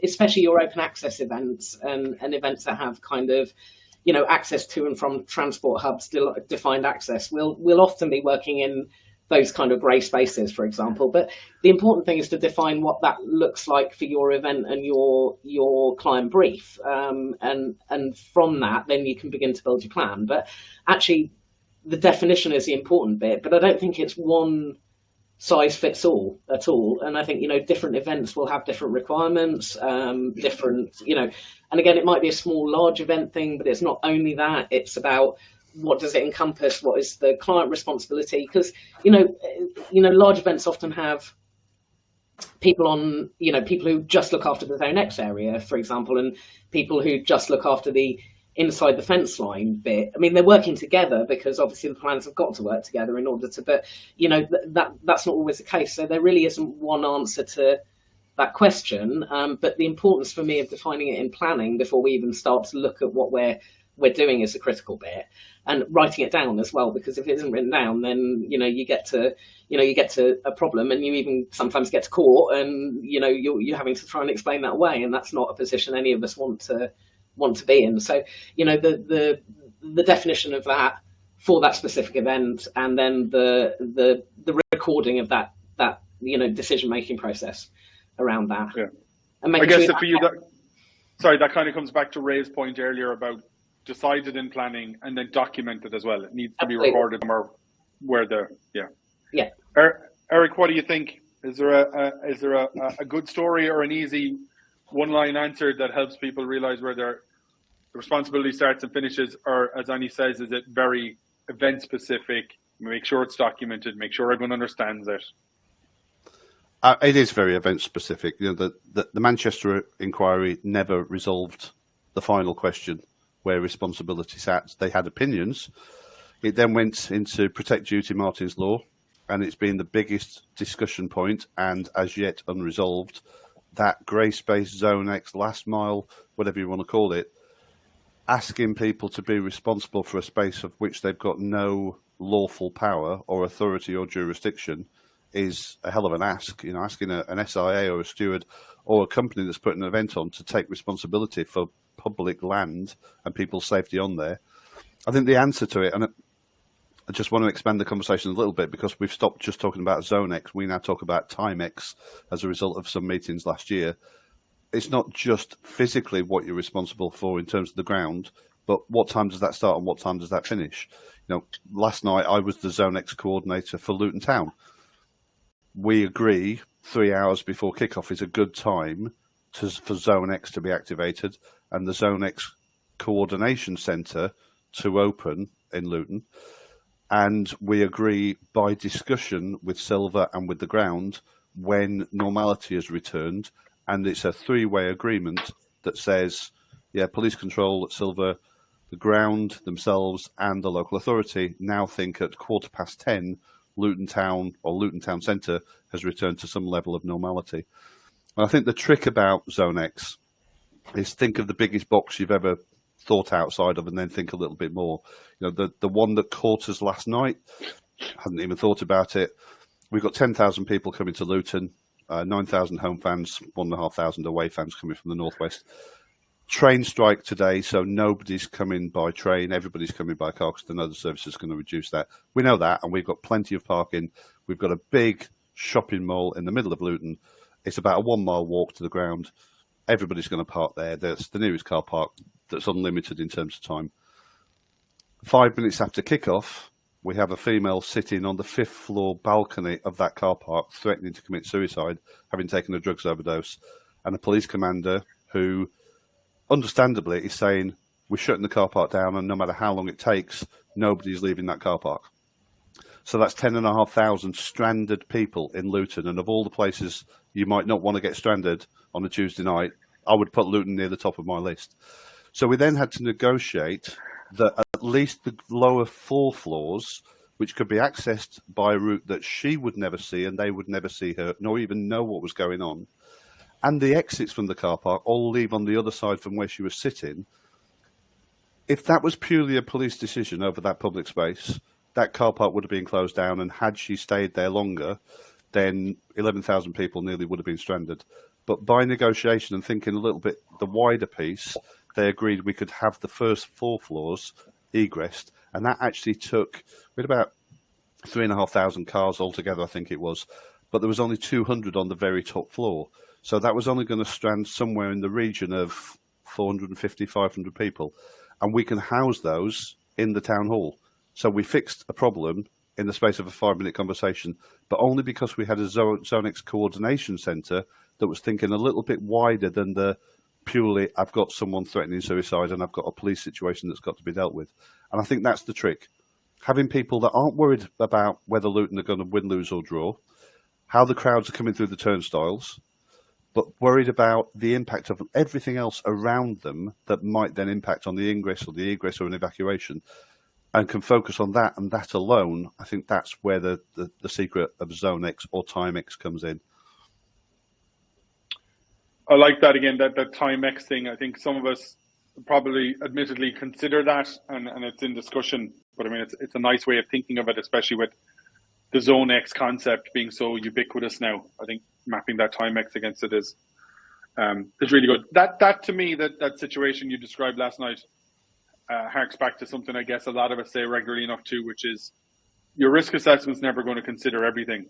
especially your open access events and events that have kind of access to and from transport hubs, defined access. We'll often be working in those kind of grey spaces, for example. But the important thing is to define what that looks like for your event and your client brief, and from that, then you can begin to build your plan. But actually, the definition is the important bit. But I don't think it's one size fits all at all. And I think different events will have different requirements, different and again, it might be a small, large event thing, but it's not only that. It's about what does it encompass? What is the client responsibility? Because large events often have people on, people who just look after the Zone X area, for example, and people who just look after the inside the fence line bit. I mean, they're working together because obviously the plans have got to work together in order to. But that's not always the case. So there really isn't one answer to that question. But the importance for me of defining it in planning before we even start to look at what we're doing is the critical bit, and writing it down as well, because if it isn't written down, then you get to a problem, and you even sometimes get to court, and you're having to try and explain that away, and that's not a position any of us want to be in. So the definition of that for that specific event, and then the recording of that decision making process around that. Yeah. And I guess for you that kind of comes back to Ray's point earlier about decided in planning and then documented as well. It needs to be recorded somewhere where yeah. Eric, what do you think? Is there a good story or an easy one-line answer that helps people realize where their responsibility starts and finishes, or as Annie says, is it very event specific, make sure it's documented, make sure everyone understands it? It is very event specific. You know, the Manchester inquiry never resolved the final question where responsibility sat. They had opinions. It then went into protect duty Martin's law, and it's been the biggest discussion point and as yet unresolved. That grey space, Zone X, last mile, whatever you want to call it, asking people to be responsible for a space of which they've got no lawful power or authority or jurisdiction is a hell of an ask. You know, asking an SIA or a steward or a company that's putting an event on to take responsibility for public land and people's safety on there. I think the answer to it, and I just want to expand the conversation a little bit because we've stopped just talking about Zone X. We now talk about Time X as a result of some meetings last year. It's not just physically what you're responsible for in terms of the ground, but what time does that start and what time does that finish? You know, last night I was the Zone X coordinator for Luton Town. We agree 3 hours before kickoff is a good time for Zone X to be activated and the Zone X coordination centre to open in Luton. And we agree by discussion with Silver and with the ground when normality has returned. And it's a three-way agreement that says, yeah, police control at Silver, the ground themselves and the local authority now think at 10:15, Luton Town or Luton Town Centre has returned to some level of normality. And I think the trick about Zone X is think of the biggest box you've ever thought outside of and then think a little bit more. You know, the one that caught us last night, hadn't even thought about it. We've got 10,000 people coming to Luton, 9,000 home fans, 1,500 away fans coming from the northwest. Train strike today, so nobody's coming by train. Everybody's coming by car because they know the service is going to reduce that. We know that, and we've got plenty of parking. We've got a big shopping mall in the middle of Luton. It's about a 1 mile walk to the ground. Everybody's going to park there. That's the nearest car park that's unlimited in terms of time. 5 minutes after kickoff, we have a female sitting on the 5th floor balcony of that car park threatening to commit suicide, having taken a drugs overdose, and a police commander who, understandably, is saying, we're shutting the car park down and no matter how long it takes, nobody's leaving that car park. So that's 10,500 stranded people in Luton. And of all the places you might not want to get stranded on a Tuesday night, I would put Luton near the top of my list. So we then had to negotiate that at least the lower 4 floors, which could be accessed by a route that she would never see and they would never see her, nor even know what was going on, and the exits from the car park all leave on the other side from where she was sitting. If that was purely a police decision over that public space, that car park would have been closed down, and had she stayed there longer, then 11,000 people nearly would have been stranded. But by negotiation and thinking a little bit the wider piece, they agreed we could have the first 4 floors egressed, and that actually took, we had about 3,500 cars altogether, I think it was, but there was only 200 on the very top floor. So that was only going to strand somewhere in the region of 450, 500 people, and we can house those in the town hall. So we fixed a problem in the space of a 5-minute conversation, but only because we had a Zone X coordination centre that was thinking a little bit wider than the purely, I've got someone threatening suicide and I've got a police situation that's got to be dealt with. And I think that's the trick. Having people that aren't worried about whether Luton are going to win, lose or draw, how the crowds are coming through the turnstiles, but worried about the impact of everything else around them that might then impact on the ingress or the egress or an evacuation, and can focus on that and that alone. I think that's where the secret of Zone X or Time X comes in. I like that again, that Time X thing. I think some of us probably admittedly consider that, and it's in discussion. But I mean, it's a nice way of thinking of it, especially with the Zone X concept being so ubiquitous now. I think mapping that Time X against it is really good. That to me, that situation you described last night harks back to something I guess a lot of us say regularly enough too, which is your risk assessment's never going to consider everything,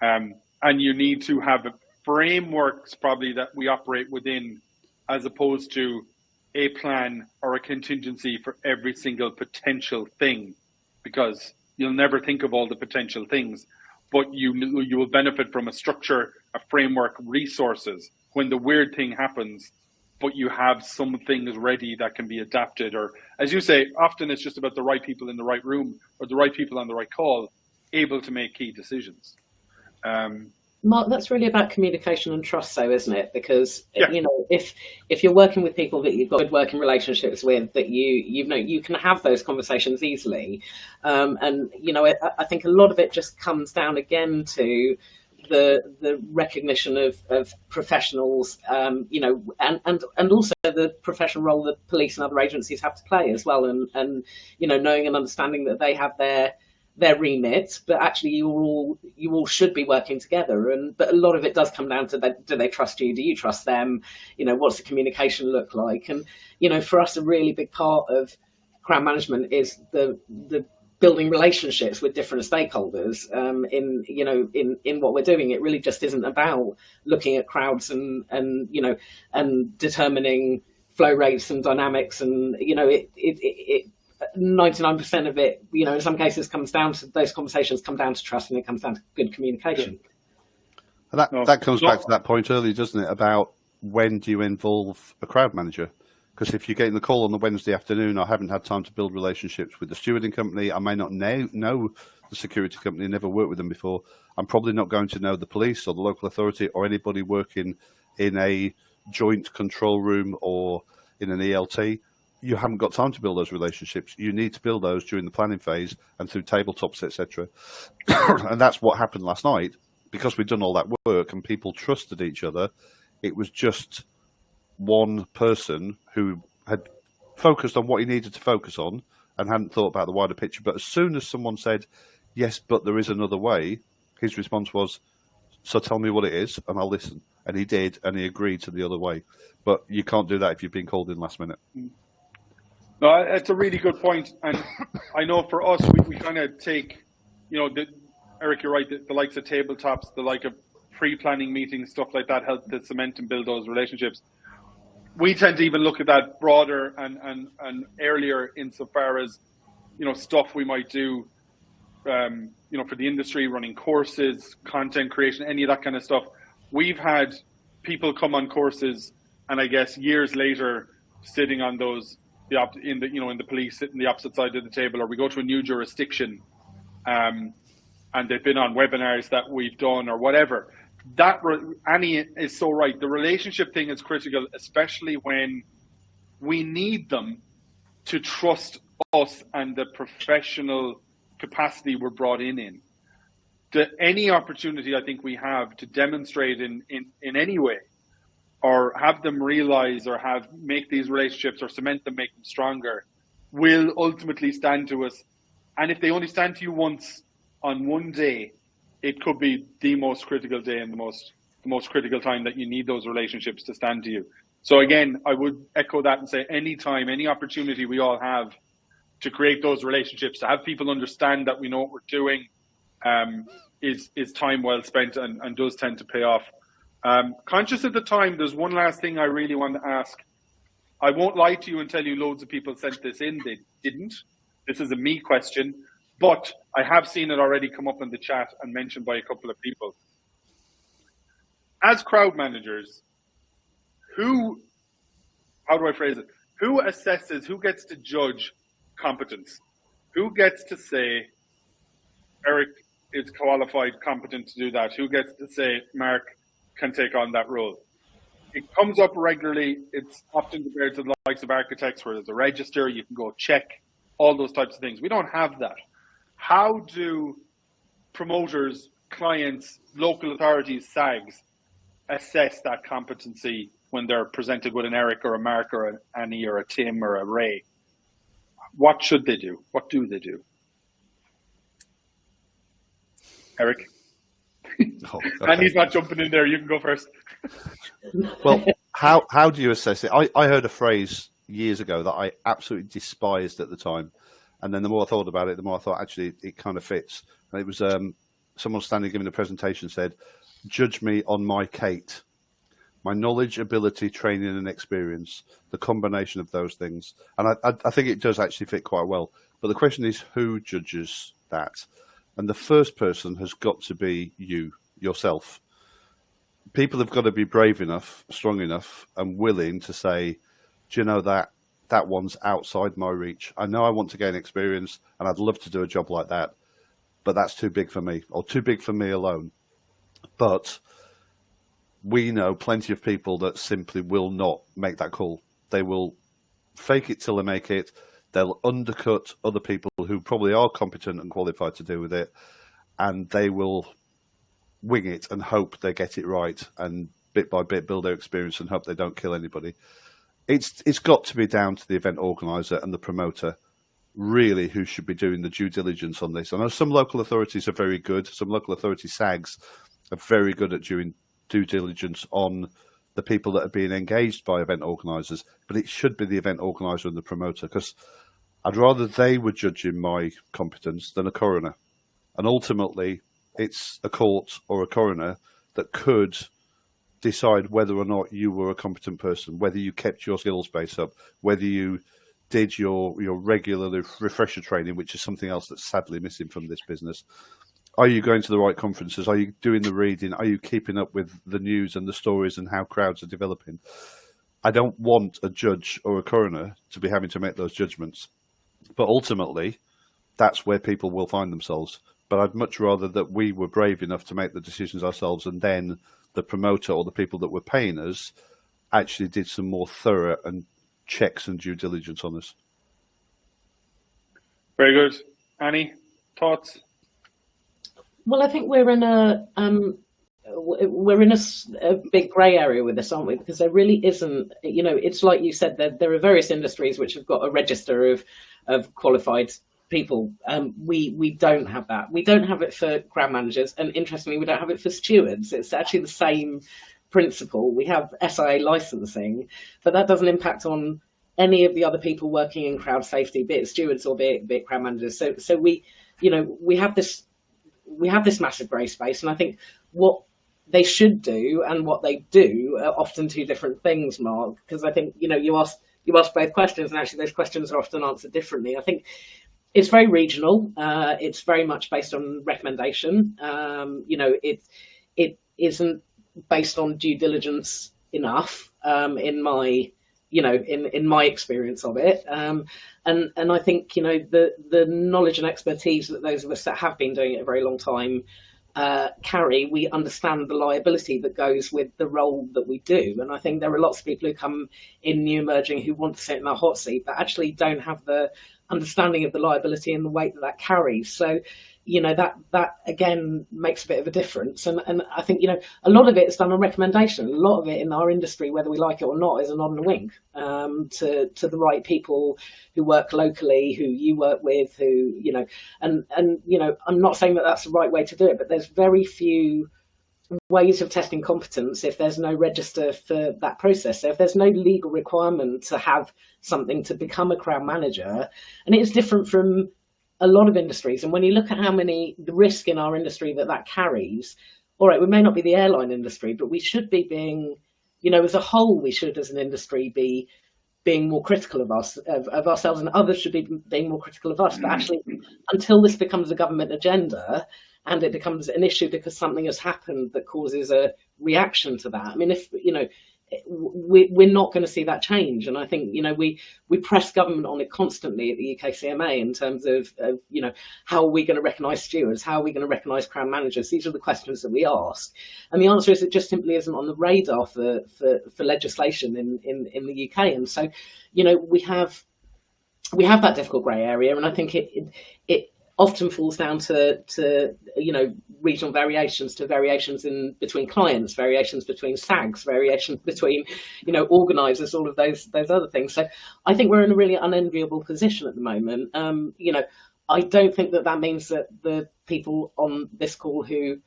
and you need to have frameworks probably that we operate within, as opposed to a plan or a contingency for every single potential thing, because you'll never think of all the potential things, but you will benefit from a structure, a framework, resources. When the weird thing happens, but you have some things ready that can be adapted. Or, as you say, often it's just about the right people in the right room or the right people on the right call, able to make key decisions. Mark, that's really about communication and trust, though, isn't it? Because if you're working with people that you've got good working relationships with, that you can have those conversations easily, and I think a lot of it just comes down again to the recognition of professionals, and also the professional role that police and other agencies have to play as well, and knowing and understanding that they have their remit, but actually you all should be working together. But a lot of it does come down to do they trust you? Do you trust them? What's the communication look like? And for us, a really big part of crowd management is the building relationships with different stakeholders in what we're doing. It really just isn't about looking at crowds and determining flow rates and dynamics, and it 99% of it, in some cases, comes down to those conversations come down to trust, and it comes down to good communication. And that comes back to that point earlier, doesn't it, about when do you involve a crowd manager? Because if you're getting the call on the Wednesday afternoon, I haven't had time to build relationships with the stewarding company, I may not know the security company, never worked with them before, I'm probably not going to know the police or the local authority or anybody working in a joint control room or in an ELT. You haven't got time to build those relationships. You need to build those during the planning phase and through tabletops, etc. And that's what happened last night. Because we'd done all that work and people trusted each other, it was just one person who had focused on what he needed to focus on and hadn't thought about the wider picture. But as soon as someone said, yes, but there is another way, his response was, so tell me what it is and I'll listen. And he did, and he agreed to the other way. But you can't do that if you've been called in last minute. No, that's a really good point. And I know for us, we kind of take, Eric, you're right, the likes of tabletops, the like of pre-planning meetings, stuff like that help to cement and build those relationships. We tend to even look at that broader and earlier insofar as, stuff we might do, for the industry, running courses, content creation, any of that kind of stuff. We've had people come on courses and I guess years later sitting on those, in the police sitting the opposite side of the table, or we go to a new jurisdiction and they've been on webinars that we've done or whatever. Annie is so right. The relationship thing is critical, especially when we need them to trust us and the professional capacity we're brought in. Any opportunity I think we have to demonstrate in any way, or have them realize or make these relationships or cement them, make them stronger, will ultimately stand to us. And if they only stand to you once on one day, it could be the most critical day and the most critical time that you need those relationships to stand to you. So again, I would echo that and say any time, any opportunity we all have to create those relationships, to have people understand that we know what we're doing, is time well spent and does tend to pay off. Conscious of the time, there's one last thing I really want to ask. I won't lie to you and tell you loads of people sent this in. They didn't. This is a me question, but I have seen it already come up in the chat and mentioned by a couple of people. As crowd managers, how do I phrase it? Who assesses, who gets to judge competence? Who gets to say, Eric is qualified, competent to do that? Who gets to say, Mark can take on that role? It comes up regularly. It's often compared to the likes of architects where there's a register, you can go check, all those types of things. We don't have that. How do promoters, clients, local authorities, SAGs, assess that competency when they're presented with an Eric or a Mark or an Annie or a Tim or a Ray? What should they do? What do they do? Eric? Oh, okay. Annie's not jumping in there. You can go first. Well, how do you assess it? I heard a phrase years ago that I absolutely despised at the time. And then the more I thought about it, the more I thought, actually, it kind of fits. And it was someone standing giving a presentation said, judge me on my Kate. My knowledge, ability, training and experience, the combination of those things. And I think it does actually fit quite well. But the question is, who judges that? And the first person has got to be yourself. people have got to be brave enough, strong enough, and willing to say, do you know that one's outside my reach? I know I want to gain experience, and I'd love to do a job like that, but that's too big for me, or too big for me alone. But we know plenty of people that simply will not make that call. They will fake it till they make it. They'll undercut other people who probably are competent and qualified to deal with it, and they will wing it and hope they get it right, and bit by bit build their experience and hope they don't kill anybody. It's got to be down to the event organizer and the promoter, really, who should be doing the due diligence on this. I know some local authorities are very good. Some local authority SAGs are very good at doing due diligence on the people that are being engaged by event organisers, but it should be the event organiser and the promoter, because I'd rather they were judging my competence than a coroner. And ultimately, it's a court or a coroner that could decide whether or not you were a competent person, whether you kept your skills base up, whether you did your regular refresher training, which is something else that's sadly missing from this business. Are you going to the right conferences? Are you doing the reading? Are you keeping up with the news and the stories and how crowds are developing? I don't want a judge or a coroner to be having to make those judgments. But ultimately, that's where people will find themselves. But I'd much rather that we were brave enough to make the decisions ourselves, and then the promoter or the people that were paying us actually did some more thorough and checks and due diligence on us. Very good. Annie, thoughts? Well, I think we're in a big grey area with this, aren't we? Because there really isn't, it's like you said, there are various industries which have got a register of qualified people. We don't have that. We don't have it for crowd managers, and interestingly, we don't have it for stewards. It's actually the same principle. We have SIA licensing, but that doesn't impact on any of the other people working in crowd safety, be it stewards or be it crowd managers. So we have this massive grey space, and I think what they should do and what they do are often two different things, Mark, because I think you ask both questions, and actually those questions are often answered differently. I think it's very regional. It's very much based on recommendation. It isn't based on due diligence enough in my experience of it. And I think the knowledge and expertise that those of us that have been doing it a very long time carry, we understand the liability that goes with the role that we do. And I think there are lots of people who come in new emerging who want to sit in a hot seat, but actually don't have the understanding of the liability and the weight that carries. So, that again makes a bit of a difference. And I think, a lot of it is done on recommendation. A lot of it in our industry, whether we like it or not, is a nod and a wink to the right people who work locally, who you work with, who, and I'm not saying that that's the right way to do it, but there's very few ways of testing competence if there's no register for that process. So if there's no legal requirement to have something to become a crowd manager, and it is different from a lot of industries. And when you look at the risk in our industry that carries, all right, we may not be the airline industry, but we should be being, as a whole, we should as an industry be being more critical of ourselves, and others should be being more critical of us. But actually, until this becomes a government agenda and it becomes an issue because something has happened that causes a reaction to that, I mean, if we're not going to see that change. And I think we press government on it constantly at the UKCMA in terms of how are we going to recognise stewards, how are we going to recognise crowd managers? These are the questions that we ask, and the answer is it just simply isn't on the radar for legislation in the UK. And so we have that difficult grey area, and I think it often falls down to regional variations, to variations in between clients, variations between SAGs, variations between organisers, all of those other things. So I think we're in a really unenviable position at the moment. I don't think that means that the people on this call who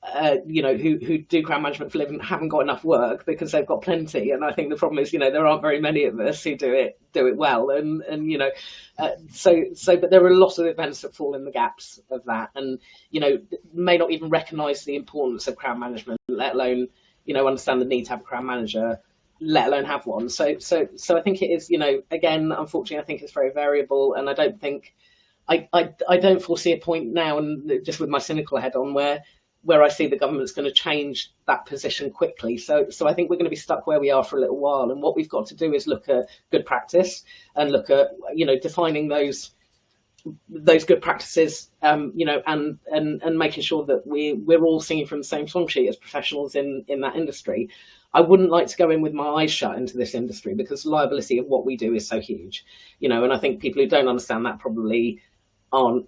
do crowd management for a living haven't got enough work, because they've got plenty. And I think the problem is, there aren't very many of us who do it well. And but there are a lot of events that fall in the gaps of that, and, may not even recognise the importance of crowd management, let alone, understand the need to have a crowd manager, let alone have one. So I think it is, again, unfortunately, I think it's very variable. And I don't think, I don't foresee a point now, and just with my cynical head on, where where I see the government's going to change that position quickly. So I think we're going to be stuck where we are for a little while. And what we've got to do is look at good practice and look at, defining those good practices, and making sure that we're all singing from the same song sheet as professionals in that industry. I wouldn't like to go in with my eyes shut into this industry, because the liability of what we do is so huge, and I think people who don't understand that probably aren't,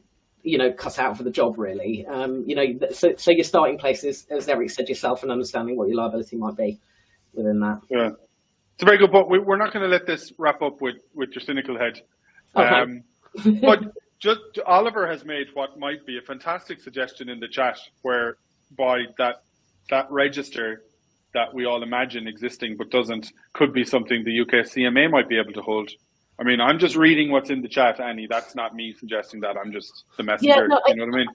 cut out for the job, really. So your starting place is, as Eric said yourself, and understanding what your liability might be within that. Yeah, it's a very good point. We're not going to let this wrap up with your cynical head. Okay. But just Oliver has made what might be a fantastic suggestion in the chat, whereby that register that we all imagine existing but doesn't, could be something the UK CMA might be able to hold. I mean, I'm just reading what's in the chat, Annie. That's not me suggesting that. I'm just the messenger. Yeah, no, you know what I mean?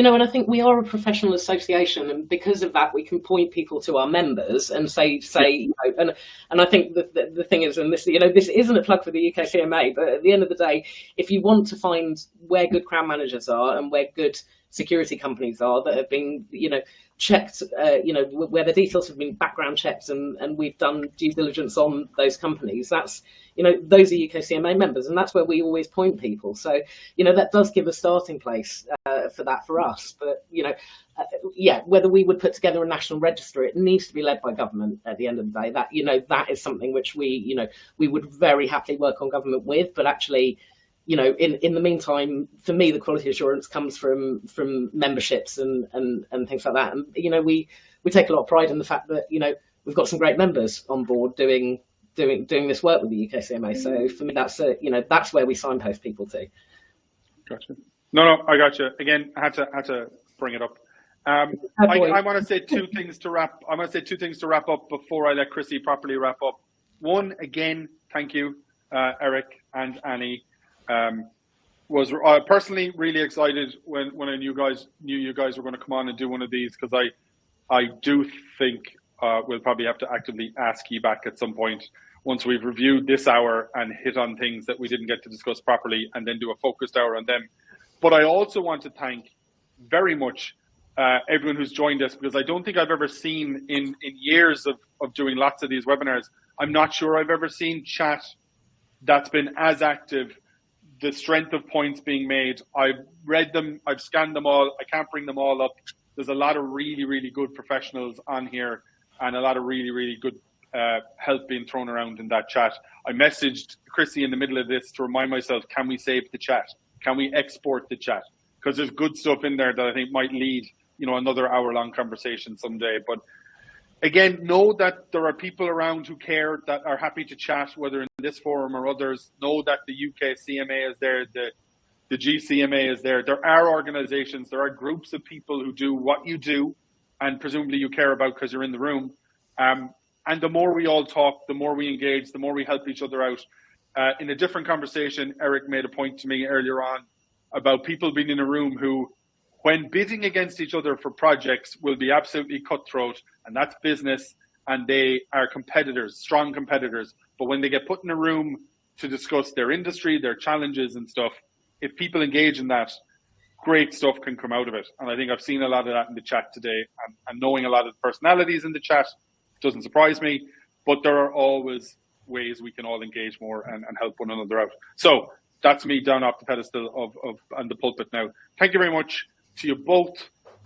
And I think we are a professional association, and because of that, we can point people to our members and say, and I think the thing is, and this isn't a plug for the UK CMA, but at the end of the day, if you want to find where good crowd managers are and where good security companies are that have been, checked, where the details have been background checked, and we've done due diligence on those companies, that's, those are UK CMA members, and that's where we always point people. So, that does give a starting place for us. But, whether we would put together a national register, it needs to be led by government at the end of the day. That, that is something which we would very happily work on government with, but actually, in the meantime, for me, the quality assurance comes from memberships and things like that. And, we take a lot of pride in the fact that, we've got some great members on board doing this work with the UK CMA. So for me, that's that's where we signpost people to. Gotcha. No, I got you. Again, I had to bring it up. I want to say two things to wrap. I want to say two things to wrap up before I let Chrissy properly wrap up. One, again, thank you, Eric and Annie. Was personally really excited when I knew you guys were going to come on and do one of these, because I do think we'll probably have to actively ask you back at some point once we've reviewed this hour and hit on things that we didn't get to discuss properly, and then do a focused hour on them. But I also want to thank very much everyone who's joined us, because I don't think I've ever seen in years of doing lots of these webinars, I'm not sure I've ever seen chat that's been as active. The strength of points being made. I've read them. I've scanned them all. I can't bring them all up. There's a lot of really, really good professionals on here, and a lot of really, really good help being thrown around in that chat. I messaged Chrissy in the middle of this to remind myself, can we save the chat? Can we export the chat? Because there's good stuff in there that I think might lead, another hour-long conversation someday. But again, know that there are people around who care, that are happy to chat, whether in this forum or others. Know that the UK CMA is there, the GCMA is there. There are organisations, there are groups of people who do what you do, and presumably you care about because you're in the room. And the more we all talk, the more we engage, the more we help each other out. In a different conversation, Eric made a point to me earlier on about people being in a room who, when bidding against each other for projects, will be absolutely cutthroat, and that's business, and they are competitors, strong competitors. But when they get put in a room to discuss their industry, their challenges and stuff, if people engage in that, great stuff can come out of it. And I think I've seen a lot of that in the chat today, and knowing a lot of the personalities in the chat doesn't surprise me, but there are always ways we can all engage more and help one another out. So that's me down off the pedestal of on the pulpit now. Thank you very much to you both.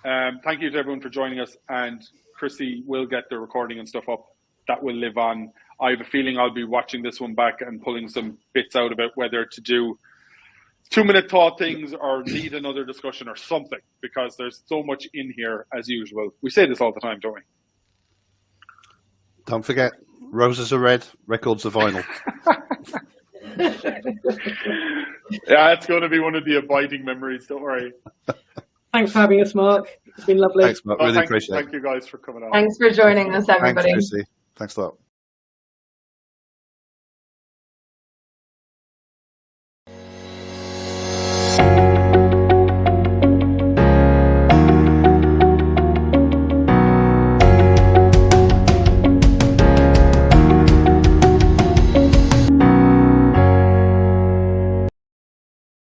Thank you to everyone for joining us, and Chrissy will get the recording and stuff up. That will live on. I have a feeling I'll be watching this one back and pulling some bits out about whether to do 2-minute thought things or lead another discussion or something, because there's so much in here as usual. We say this all the time, don't we? Don't forget, roses are red, records are vinyl. Yeah, it's going to be one of the abiding memories, don't worry. Thanks for having us, Mark. It's been lovely. Thanks, Mark. Really appreciate it. Thank you guys for coming on. Thanks for joining us, everybody. Thanks, Lucy. Thanks a lot.